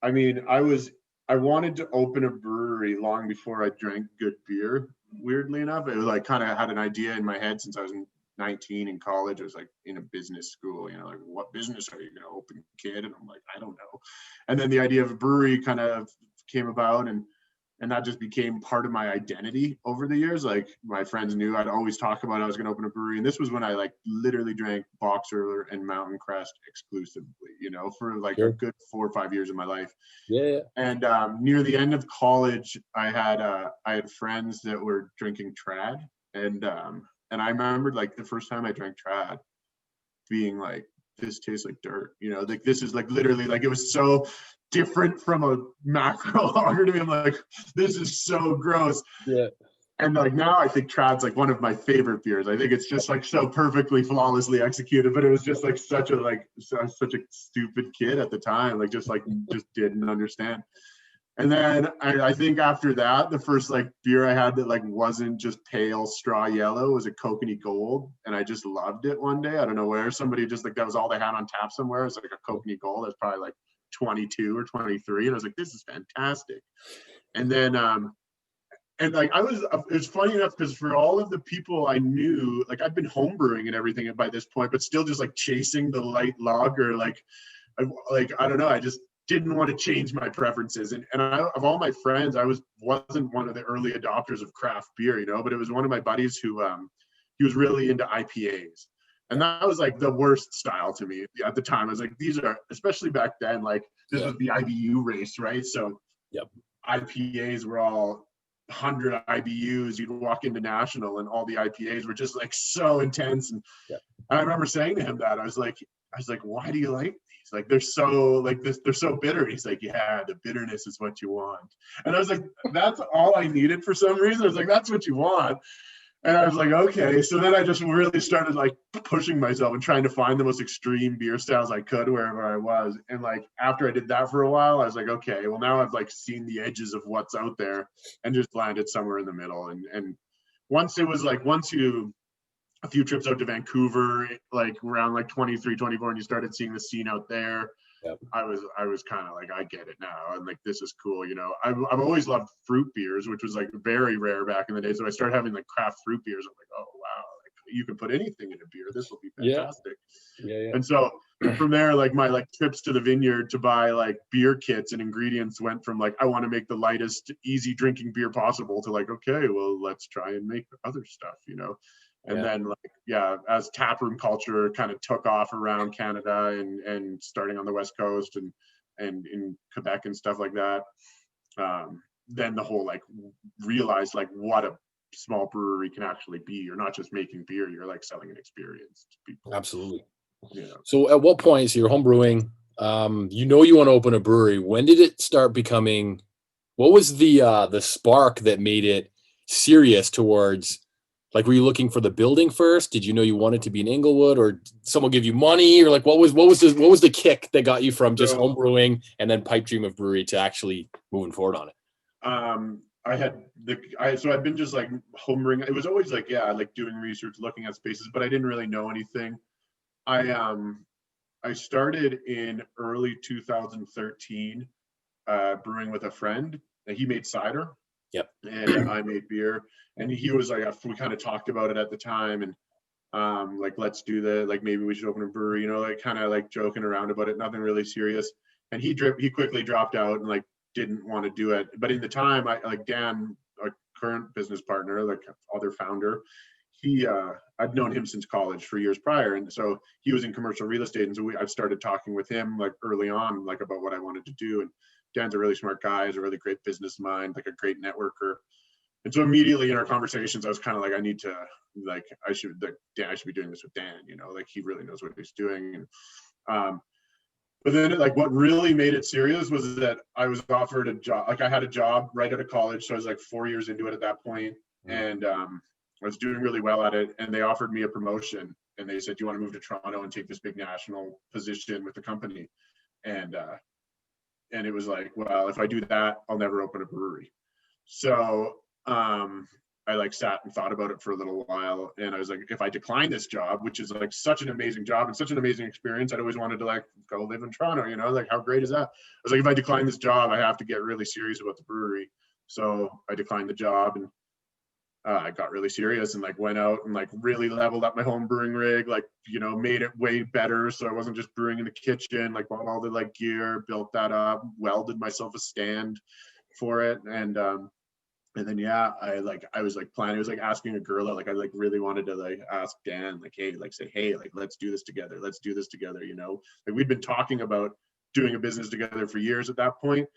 I mean, I wanted to open a brewery long before I drank good beer. Weirdly enough, it was like kind of had an idea in my head since I was 19 in college. I was like in a business school, like what business are you going to open, kid? And I'm like, I don't know. And then the idea of a brewery kind of came about, and that just became part of my identity over the years. Like my friends knew I'd always talk about I was going to open a brewery. And this was when I like literally drank Boxer and Mountain Crest exclusively, for like a good 4 or 5 years of my life. Yeah. And near the end of college, I had friends that were drinking trad. And I remembered like the first time I drank trad being like, this tastes like dirt, like this is like literally like, it was so different from a macro lager to me. I'm like, this is so gross. Yeah. And like now I think trad's like one of my favorite beers. I think it's just like so perfectly flawlessly executed, but it was just like such a stupid kid at the time, like just didn't understand. And then I think after that, the first like beer I had that like wasn't just pale straw yellow was a Kokanee Gold, and I just loved it one day. I don't know where, somebody just like, that was all they had on tap somewhere. It was like a Kokanee Gold. That's probably like 22 or 23, and I was like, this is fantastic. And then and like it's funny enough because for all of the people I knew, like I'd been homebrewing and everything by this point, but still just like chasing the light lager, I don't know, I just didn't want to change my preferences. And of all my friends, I wasn't one of the early adopters of craft beer, but it was one of my buddies who he was really into IPAs. And that was like the worst style to me at the time. I was like, these are, especially back then, like this was the IBU race, right? So IPAs were all 100 IBUs. You'd walk into National and all the IPAs were just like so intense. And I remember saying to him that I was like, why do you like these? Like they're so like this, they're so bitter. He's like, yeah, the bitterness is what you want. And I was like, that's all I needed for some reason. I was like, that's what you want. And I was like, okay. So then I just really started like pushing myself and trying to find the most extreme beer styles I could wherever I was. And like after I did that for a while, I was like, okay, well now I've like seen the edges of what's out there and just landed somewhere in the middle. And once you a few trips out to Vancouver, like around like 23, 24, and you started seeing the scene out there. I was kind of like, I get it now. And like, this is cool. I've always loved fruit beers, which was like very rare back in the day. So I started having like craft fruit beers. I'm like, oh, wow. Like you can put anything in a beer. This will be fantastic. Yeah. And so from there, like my like trips to the vineyard to buy like beer kits and ingredients went from like, I want to make the lightest, easy drinking beer possible to like, okay, well, let's try and make other stuff, And then as taproom culture kind of took off around Canada and starting on the West Coast and in Quebec and stuff like that, then the whole like realized like what a small brewery can actually be. You're not just making beer, you're like selling an experience to people. Absolutely. So at what point, so you're home brewing, you want to open a brewery. When did it start becoming, what was the spark that made it serious towards, like, were you looking for the building first? Did you know you wanted to be in Inglewood, or someone give you money, or like what was the kick that got you from just home brewing and then pipe dream of brewery to actually moving forward on it? I'd been just like homebrewing. It was always like, like doing research, looking at spaces, but I didn't really know anything. I started in early 2013 brewing with a friend. He made cider. And I made beer, and he was like, we kind of talked about it at the time, and like, let's do that. Like maybe we should open a brewery, like kind of like joking around about it, nothing really serious. And he quickly dropped out and like didn't want to do it. But in the time, I like Dan, our current business partner, like other founder, I'd known him since college for years prior, and so he was in commercial real estate, and so I started talking with him like early on, like about what I wanted to do. And Dan's a really smart guy, has a really great business mind, like a great networker. And so immediately in our conversations, I was kind of like, I should be doing this with Dan, like he really knows what he's doing. And but then like what really made it serious was that I was offered a job. Like I had a job right out of college, so I was like 4 years into it at that point, and I was doing really well at it, and they offered me a promotion, and they said, "Do you want to move to Toronto and take this big national position with the company?" And it was like, well, if I do that, I'll never open a brewery. So I like sat and thought about it for a little while, and I was like, if I decline this job, which is like such an amazing job and such an amazing experience, I'd always wanted to like go live in Toronto, like how great is that? I was like, if I decline this job, I have to get really serious about the brewery. So I declined the job, and I got really serious and like went out and like really leveled up my home brewing rig, like, made it way better. So I wasn't just brewing in the kitchen, like bought all the like gear, built that up, welded myself a stand for it. And then, I was like planning, I was like asking a girl that like, I like really wanted to like ask Dan, like, hey, like say, hey, like, let's do this together. Let's do this together. Like we'd been talking about doing a business together for years at that point,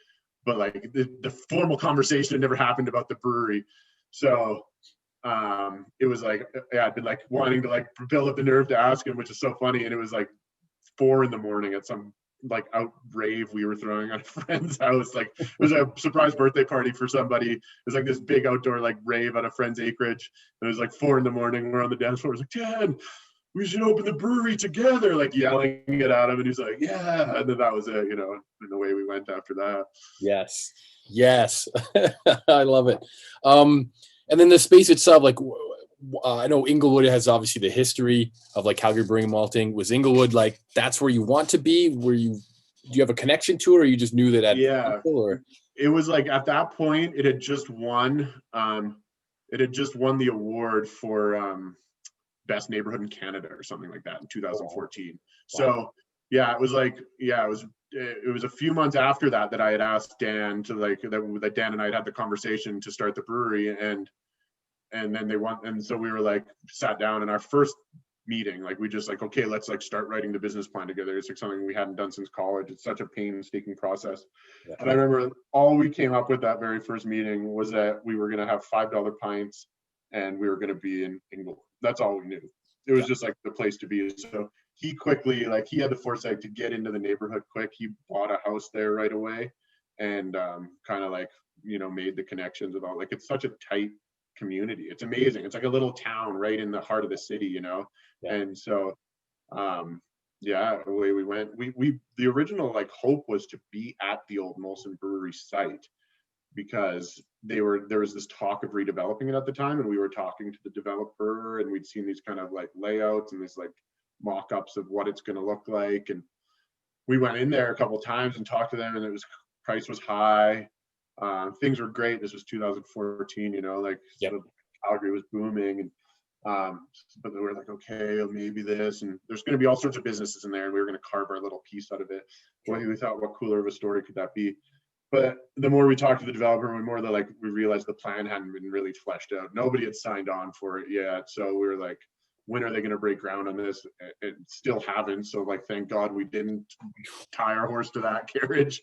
but like the formal conversation had never happened about the brewery. So it was like, I'd been like wanting to like build up the nerve to ask him, which is so funny. And it was like 4 a.m. at some like out rave we were throwing at a friend's house. Like it was a surprise birthday party for somebody. It was like this big outdoor like rave at a friend's acreage. And it was like 4 a.m. We're on the dance floor. It was like, Dad, we should open the brewery together, like yelling it at him. And he's like, yeah. And then that was it, and the way we went after that. Yes. I love it. And then the space itself, like I know Inglewood has obviously the history of like Calgary brewing and malting. Was Inglewood like that's where you want to be? Do you have a connection to it, or you just knew that at people, it was like at that point it had just won the award for best neighborhood in Canada or something like that in 2014. Wow. So it was like it was a few months after that I had asked Dan to like that Dan and I had the conversation to start the brewery, and then and so we were like sat down in our first meeting, like we just like, okay, let's like start writing the business plan together. It's like something we hadn't done since college. It's such a painstaking process. Yeah. And I remember all we came up with that very first meeting was that we were going to have $5 pints and we were going to be in Inglewood. That's all we knew. It was just like the place to be. So he quickly, like he had the foresight to get into the neighborhood quick. He bought a house there right away and kind of like, made the connections with all, like it's such a tight community. It's amazing. It's like a little town right in the heart of the city, Yeah. And so away we went. We the original like hope was to be at the old Molson Brewery site, because there was this talk of redeveloping it at the time, and we were talking to the developer, and we'd seen these kind of like layouts and this like mock-ups of what it's going to look like. And we went in there a couple times and talked to them, and price was high. Things were great. This was 2014, like so Calgary was booming, and but they were like, okay, maybe this, and there's going to be all sorts of businesses in there, and we were going to carve our little piece out of it. Well, we thought, what cooler of a story could that be? But the more we talked to the developer, we realized the plan hadn't been really fleshed out. Nobody had signed on for it yet, so we were like, when are they going to break ground on this? It still haven't. So like, thank God we didn't tie our horse to that carriage.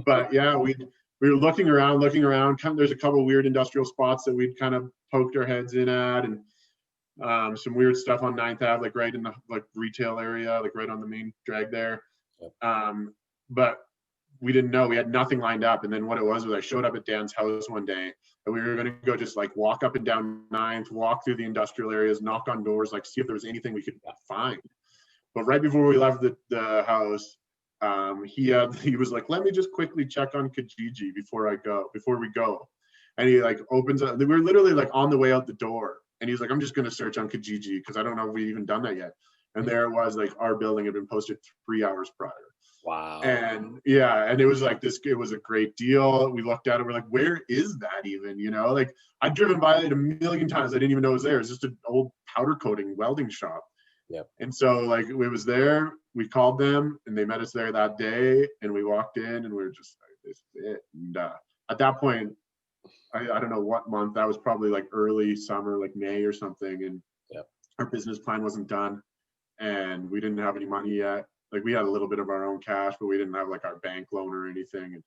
But yeah, we were looking around. There's a couple of weird industrial spots that we'd kind of poked our heads in at, and some weird stuff on 9th Ave, like right in the like retail area, like right on the main drag there. But we didn't know. We had nothing lined up. And then what it was I showed up at Dan's house one day, and we were going to go just like walk up and down 9th, walk through the industrial areas, knock on doors, like see if there was anything we could find. But right before we left the house, he was like, let me just quickly check on Kijiji before we go. And he like opens up. We were literally like on the way out the door, and he's like, I'm just going to search on Kijiji because I don't know if we've even done that yet. And there it was, like our building had been posted 3 hours prior. Wow. And it was like it was a great deal. We looked at it, we're like, where is that even? Like I'd driven by it a million times. I didn't even know it was there. It's just an old powder coating welding shop. Yep. And so like it was there. We called them and they met us there that day, and we walked in and we were just like, this is it. And at that point, I don't know what month, that was probably like early summer, like May or something. And our business plan wasn't done and we didn't have any money yet. Like we had a little bit of our own cash, but we didn't have like our bank loan or anything. And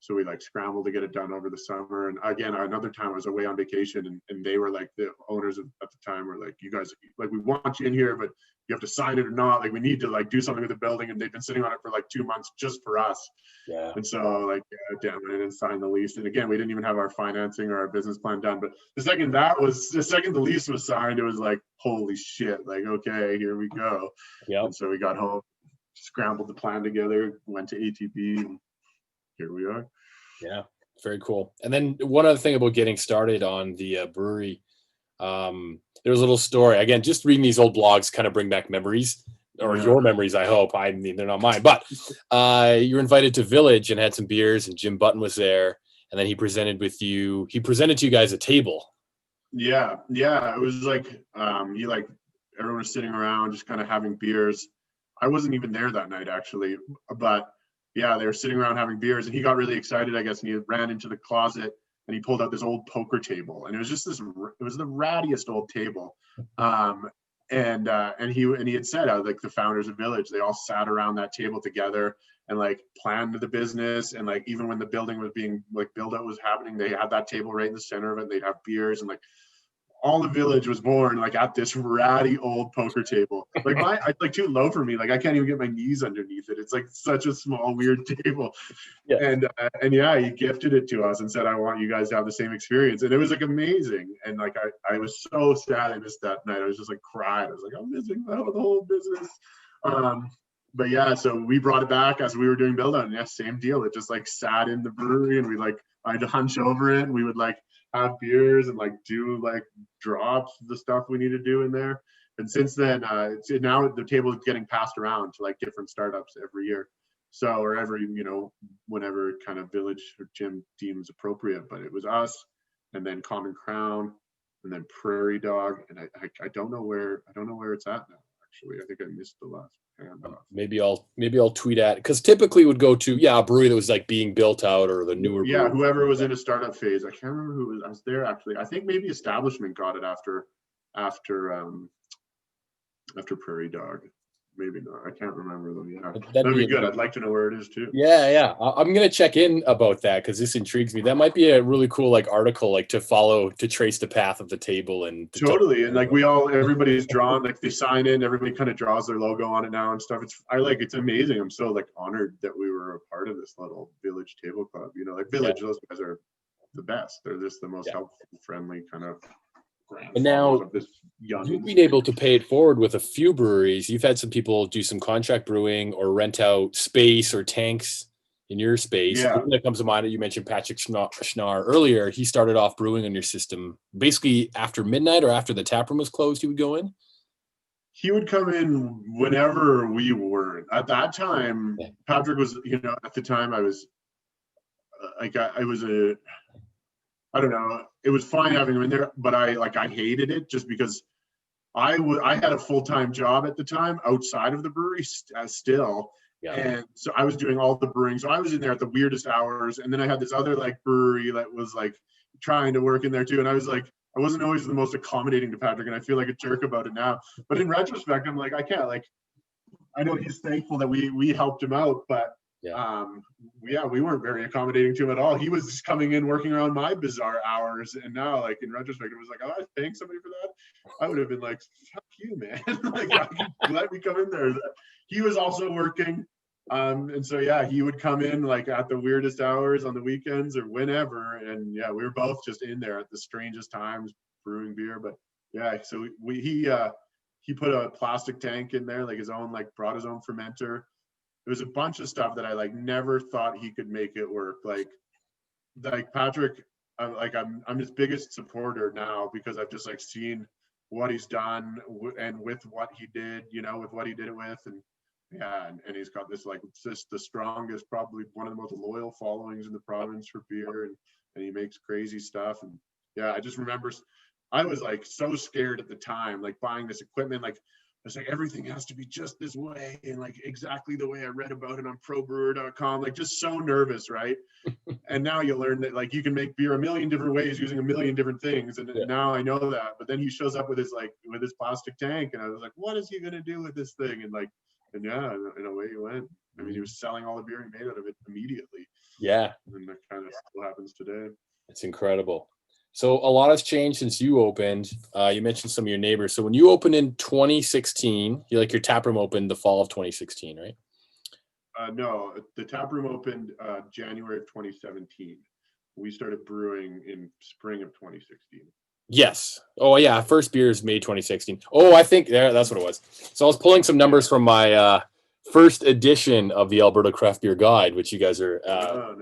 so we like scrambled to get it done over the summer. And again, another time I was away on vacation and they were like, the owners at the time were like, you guys, like, we want you in here, but you have to sign it or not. Like we need to like do something with the building. And they've been sitting on it for like 2 months just for us. Yeah. And so like, yeah, damn it, and signed the lease. And again, we didn't even have our financing or our business plan done. But the second the lease was signed, it was like, holy shit, like, okay, here we go. Yeah. And so we got home, scrambled the plan together, went to ATB, and here we are. Yeah, very cool. And then one other thing about getting started on the brewery, there was a little story. Again, just reading these old blogs kind of bring back memories, or your memories, I hope. I mean, they're not mine. But you were invited to Village and had some beers, and Jim Button was there. And then he presented to you guys a table. Yeah. It was like, everyone was sitting around just kind of having beers. I wasn't even there that night, actually. But yeah, they were sitting around having beers and he got really excited, I guess, and he ran into the closet and he pulled out this old poker table. And it was just it was the rattiest old table. And he had said, like, the founders of Village, they all sat around that table together and like planned the business. And like, even when the building was being like build out was happening, they had that table right in the center of it. They'd have beers and like, all the Village was born like at this ratty old poker table. Like it's like too low for me. Like I can't even get my knees underneath it. It's like such a small, weird table. Yeah. And yeah, he gifted it to us and said, I want you guys to have the same experience. And it was like amazing. And like, I was so sad I missed that night. I was just like crying. I was like, I'm missing out on the whole business. But yeah, so we brought it back as we were doing build out, and yeah, same deal. It just like sat in the brewery and I had to hunch over it and we would like have beers and like do like drops, the stuff we need to do in there. And since then, now the table is getting passed around to like different startups every year. So, or every, whenever kind of Village or Jim deems appropriate. But it was us, and then Common Crown, and then Prairie Dog, and I don't know where it's at now. Actually, I think I missed the last. Maybe I'll tweet at, because typically it would go to a brewery that was like being built out, or the newer brewery. Whoever was in a startup phase. I can't remember who was there actually. I think maybe Establishment got it after Prairie Dog. Maybe not. I can't remember though. Yeah, that'd be good. I'd like to know where it is too. Yeah. I'm gonna check in about that because this intrigues me. That might be a really cool like article, like to trace the path of the table and totally. And like everybody's drawn, like they sign in. Everybody kind of draws their logo on it now and stuff. It's amazing. I'm so like honored that we were a part of this little Village Table Club. Like Village, those guys are the best. They're just the most helpful, friendly kind of. And now you've been able to pay it forward with a few breweries. You've had some people do some contract brewing or rent out space or tanks in your space. Yeah. That comes to mind. You mentioned Patrick Schnarr earlier. He started off brewing on your system basically after midnight or after the taproom was closed. He would go in. He would come in whenever we weren't. At that time, Patrick was, at the time I was I don't know. It was fine having him in there, but I hated it just because I had a full-time job at the time outside of the brewery still. Yeah. And so I was doing all the brewing. So I was in there at the weirdest hours. And then I had this other like brewery that was like trying to work in there too. And I was like, I wasn't always the most accommodating to Patrick, and I feel like a jerk about it now. But in retrospect, I'm like, I can't, I know he's thankful that we helped him out, but we weren't very accommodating to him at all. He was just coming in working around my bizarre hours, and now like in retrospect it was like, oh, I was paying somebody for that. I would have been like, fuck you, man. Let me come in there. He was also working, and so he would come in like at the weirdest hours on the weekends or whenever, and we were both just in there at the strangest times brewing beer. But so he put a plastic tank in there, like his own, brought his own fermenter. There was a bunch of stuff that I never thought he could make it work. Like Patrick, I'm his biggest supporter now because I've just seen what he's done and with what he did, with what he did it with, and he's got this just the strongest, probably one of the most loyal followings in the province for beer, and he makes crazy stuff. And I just remember I was so scared at the time, buying this equipment, it's like everything has to be just this way and like exactly the way I read about it on probrewer.com, like just so nervous, right? And now you learn that like you can make beer a million different ways using a million different things. And Yeah. now I know that. But then he shows up with his plastic tank, and I was like, what is he gonna do with this thing? And yeah, in a way he went. I mean, he was selling all the beer he made out of it immediately. Yeah. And that kind of still happens today. It's incredible. So a lot has changed since you opened. You mentioned some of your neighbors. So when you opened in 2016, your tap room opened the fall of 2016, right? No, the tap room opened January of 2017. We started brewing in spring of 2016. Yes. Oh yeah. First beer is May 2016. Oh, I think that's what it was. So I was pulling some numbers from my first edition of the Alberta Craft Beer Guide, which you guys are,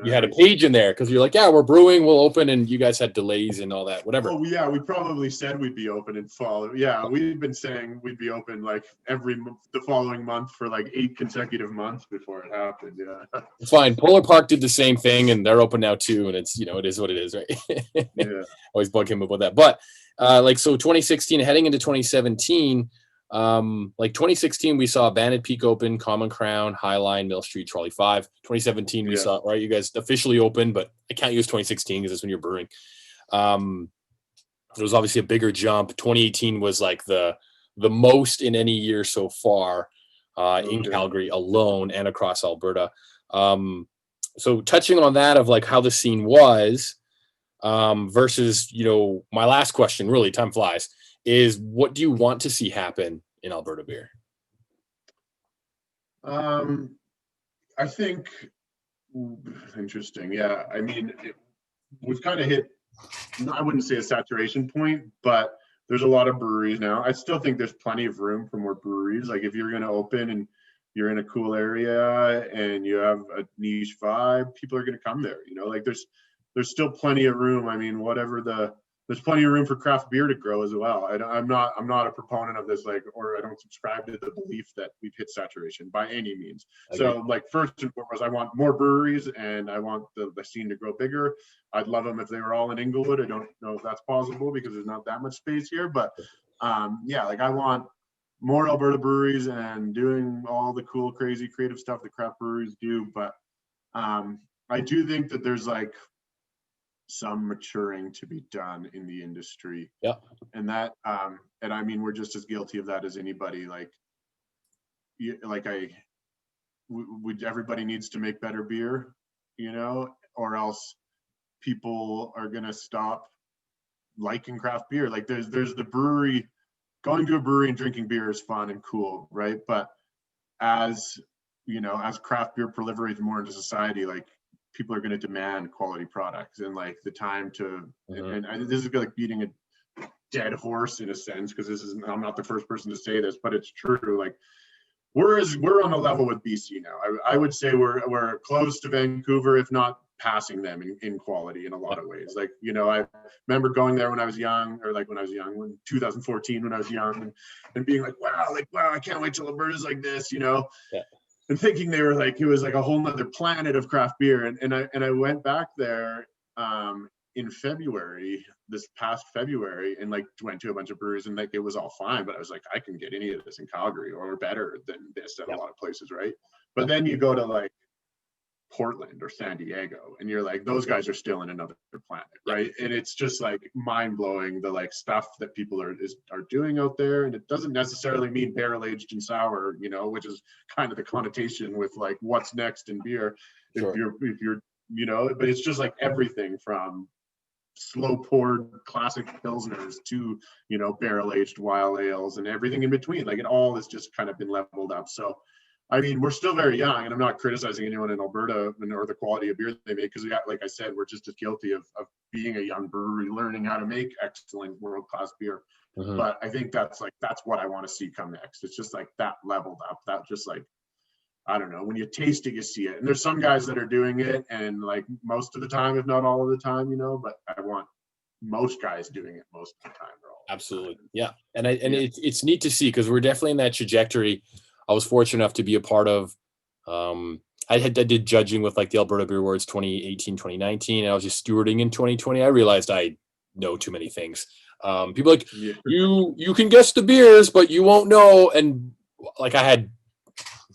you had a page in there because you're like, yeah, we're brewing, we'll open, and you guys had delays and all that, whatever. Oh yeah, we probably said we'd be open in fall. Yeah, we've been saying we'd be open like the following month for like 8 consecutive months before it happened. Yeah. It's fine. Polar Park did the same thing, and they're open now too, and it's, it is what it is, right? Yeah. Always bug him about that. But so 2016 heading into 2017, 2016 we saw Banded Peak open, Common Crown, Highline, Mill Street, Trolley 5. 2017 we saw, right, you guys officially open, but I can't use 2016 because that's when you're brewing. It was obviously a bigger jump. 2018 was like the most in any year so far in Calgary alone and across Alberta. So touching on that of like how the scene was versus, my last question, really, time flies, is what do you want to see happen in Alberta beer? I think interesting. Yeah. I mean, we've kind of hit, I wouldn't say a saturation point, but there's a lot of breweries now. I still think there's plenty of room for more breweries. Like if you're going to open and you're in a cool area and you have a niche vibe, people are going to come there. Like there's still plenty of room. I mean, there's plenty of room for craft beer to grow as well. I'm not a proponent of this, or I don't subscribe to the belief that we've hit saturation by any means. So first and foremost, I want more breweries and I want the scene to grow bigger. I'd love them if they were all in Inglewood. I don't know if that's possible because there's not that much space here, but I want more Alberta breweries and doing all the cool, crazy, creative stuff that craft breweries do. But I do think that there's some maturing to be done in the industry. Yeah. And that, and I mean, we're just as guilty of that as anybody. Everybody needs to make better beer, or else people are going to stop liking craft beer. Like there's the brewery, going to a brewery and drinking beer is fun and cool, right? But as craft beer proliferates more into society, people are going to demand quality products and the time to, and this is like beating a dead horse in a sense, because I'm not the first person to say this, but it's true. We're on a level with BC now. I would say we're close to Vancouver, if not passing them in quality in a lot of ways. I remember going there when I was young, when 2014, when I was young, and being wow, I can't wait till Alberta's like this, Yeah. And thinking they were it was a whole nother planet of craft beer. And I went back there in February, this past February, and went to a bunch of breweries, and it was all fine. But I was I can get any of this in Calgary or better than this at a lot of places, right? But then you go to Portland or San Diego, and you're those guys are still in another planet, right? And it's just mind blowing the stuff that people are doing out there. And it doesn't necessarily mean barrel aged and sour, which is kind of the connotation with what's next in beer. Sure. If you're but it's just everything from slow poured classic pilsners to barrel aged wild ales and everything in between. It all has just kind of been leveled up. So I mean, we're still very young, and I'm not criticizing anyone in Alberta or the quality of beer they make, because like I said, we're just as guilty of being a young brewery, learning how to make excellent world-class beer. Mm-hmm. But I think that's what I want to see come next. It's just that leveled up, that just I don't know, when you taste it, you see it. And there's some guys that are doing it, and most of the time, if not all of the time, but I want most guys doing it most of the time. Absolutely. Yeah. And it's neat to see, because we're definitely in that trajectory. I was fortunate enough to be a part of, I did judging with the Alberta Beer Awards 2018, 2019, and I was just stewarding in 2020. I realized I know too many things. People like, Yeah. you can guess the beers, but you won't know. And like I had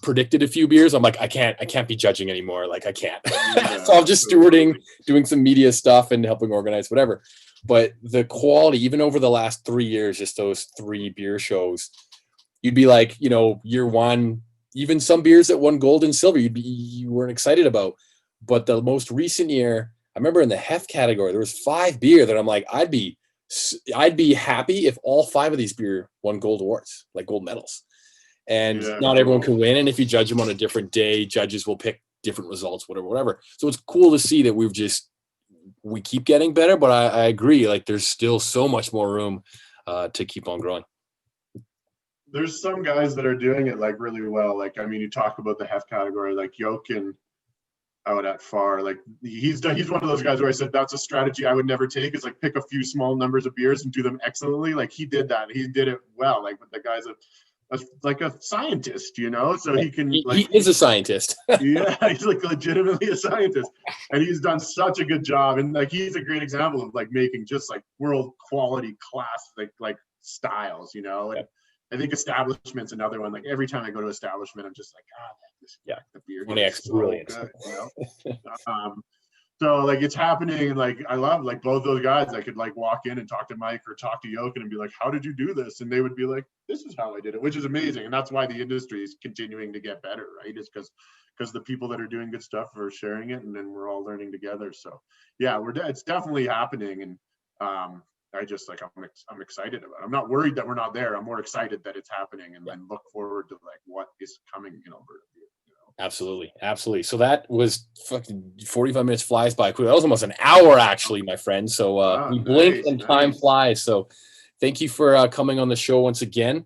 predicted a few beers. I'm like, I can't be judging anymore. Like I can't. Yeah, So I'm just stewarding, doing some media stuff and helping organize whatever. But the quality, even over the last 3 years, just those 3 beer shows, you'd be like, year one, even some beers that won gold and silver, you weren't excited about. But the most recent year, I remember in the heft category, there was 5 beer that I'm like, I'd be happy if all 5 of these beer won gold awards, like gold medals. And Yeah, not everyone can win. And if you judge them on a different day, judges will pick different results, whatever. So it's cool to see that we keep getting better, but I agree. Like there's still so much more room to keep on growing. There's some guys that are doing it like really well. Like, I mean, you talk about the heft category, like Jochen out at Far, like he's one of those guys where I said that's a strategy I would never take, is like pick a few small numbers of beers and do them excellently. Like he did that. He did it well. Like, but the guy's like a scientist, so he can he is a scientist. Yeah, he's like legitimately a scientist, and he's done such a good job. And like he's a great example of like making just like world quality class like styles, And I think Establishment's another one. Like every time I go to Establishment, I'm just like, the beer is so brilliant. Good, So like it's happening, and like I love like both those guys. I could like walk in and talk to Mike or talk to Jochen and be like, "How did you do this?" And they would be like, "This is how I did it," which is amazing. And that's why the industry is continuing to get better, right? It's because the people that are doing good stuff are sharing it, and then we're all learning together. So yeah, it's definitely happening, and I just like I'm excited about it. I'm not worried that we're not there. I'm more excited that it's happening, and then look forward to like what is coming in Alberta. Absolutely. So that was fucking 45 minutes flies by quick. That was almost an hour, actually, my friend. So we blink and time flies. So thank you for coming on the show once again.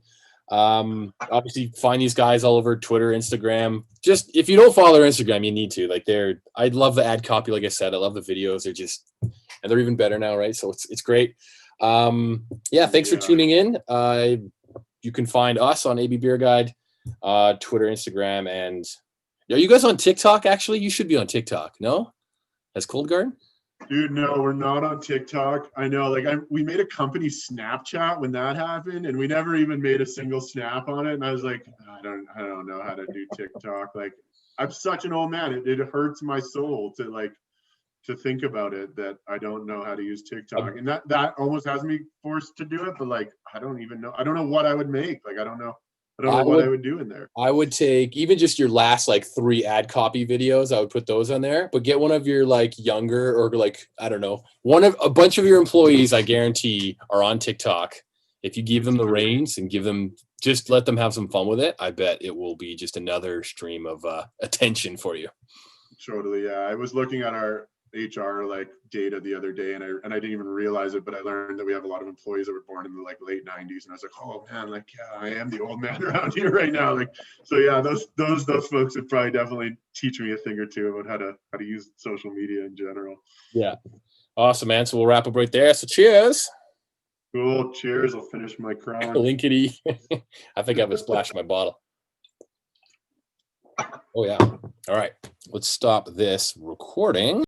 Obviously, find these guys all over Twitter, Instagram. Just if you don't follow their Instagram, you need to. Like I love the ad copy. Like I said, I love the videos. And they're even better now, right? So it's great. Thanks for tuning in. You can find us on AbBeerGuide, Twitter, Instagram, and are you guys on TikTok? Actually, you should be on TikTok. No, as Cold Garden. Dude, no, we're not on TikTok. I know, like we made a company Snapchat when that happened, and we never even made a single snap on it. And I was like, I don't know how to do TikTok. Like, I'm such an old man. It hurts my soul to think about it, that I don't know how to use TikTok, and that almost has me forced to do it. But like, I don't even know. I don't know what I would make. Like, I don't know what I would do in there. I would take even just your last like 3 ad copy videos. I would put those on there, but get one of your like younger or like, I don't know, a bunch of your employees, I guarantee, are on TikTok. If you give them the reins and just let them have some fun with it, I bet it will be just another stream of attention for you. Totally. Yeah. I was looking at our HR like data the other day, and I didn't even realize it, but I learned that we have a lot of employees that were born in the like late 90s, and I was like, oh man, like yeah, I am the old man around here right now. Like, so yeah, those folks would probably definitely teach me a thing or two about how to use social media in general. Yeah, awesome, man. So we'll wrap up right there. So cheers. Cool. Cheers. I'll finish my crown. Linkity. I think I have a splash in my bottle. Oh yeah. All right. Let's stop this recording.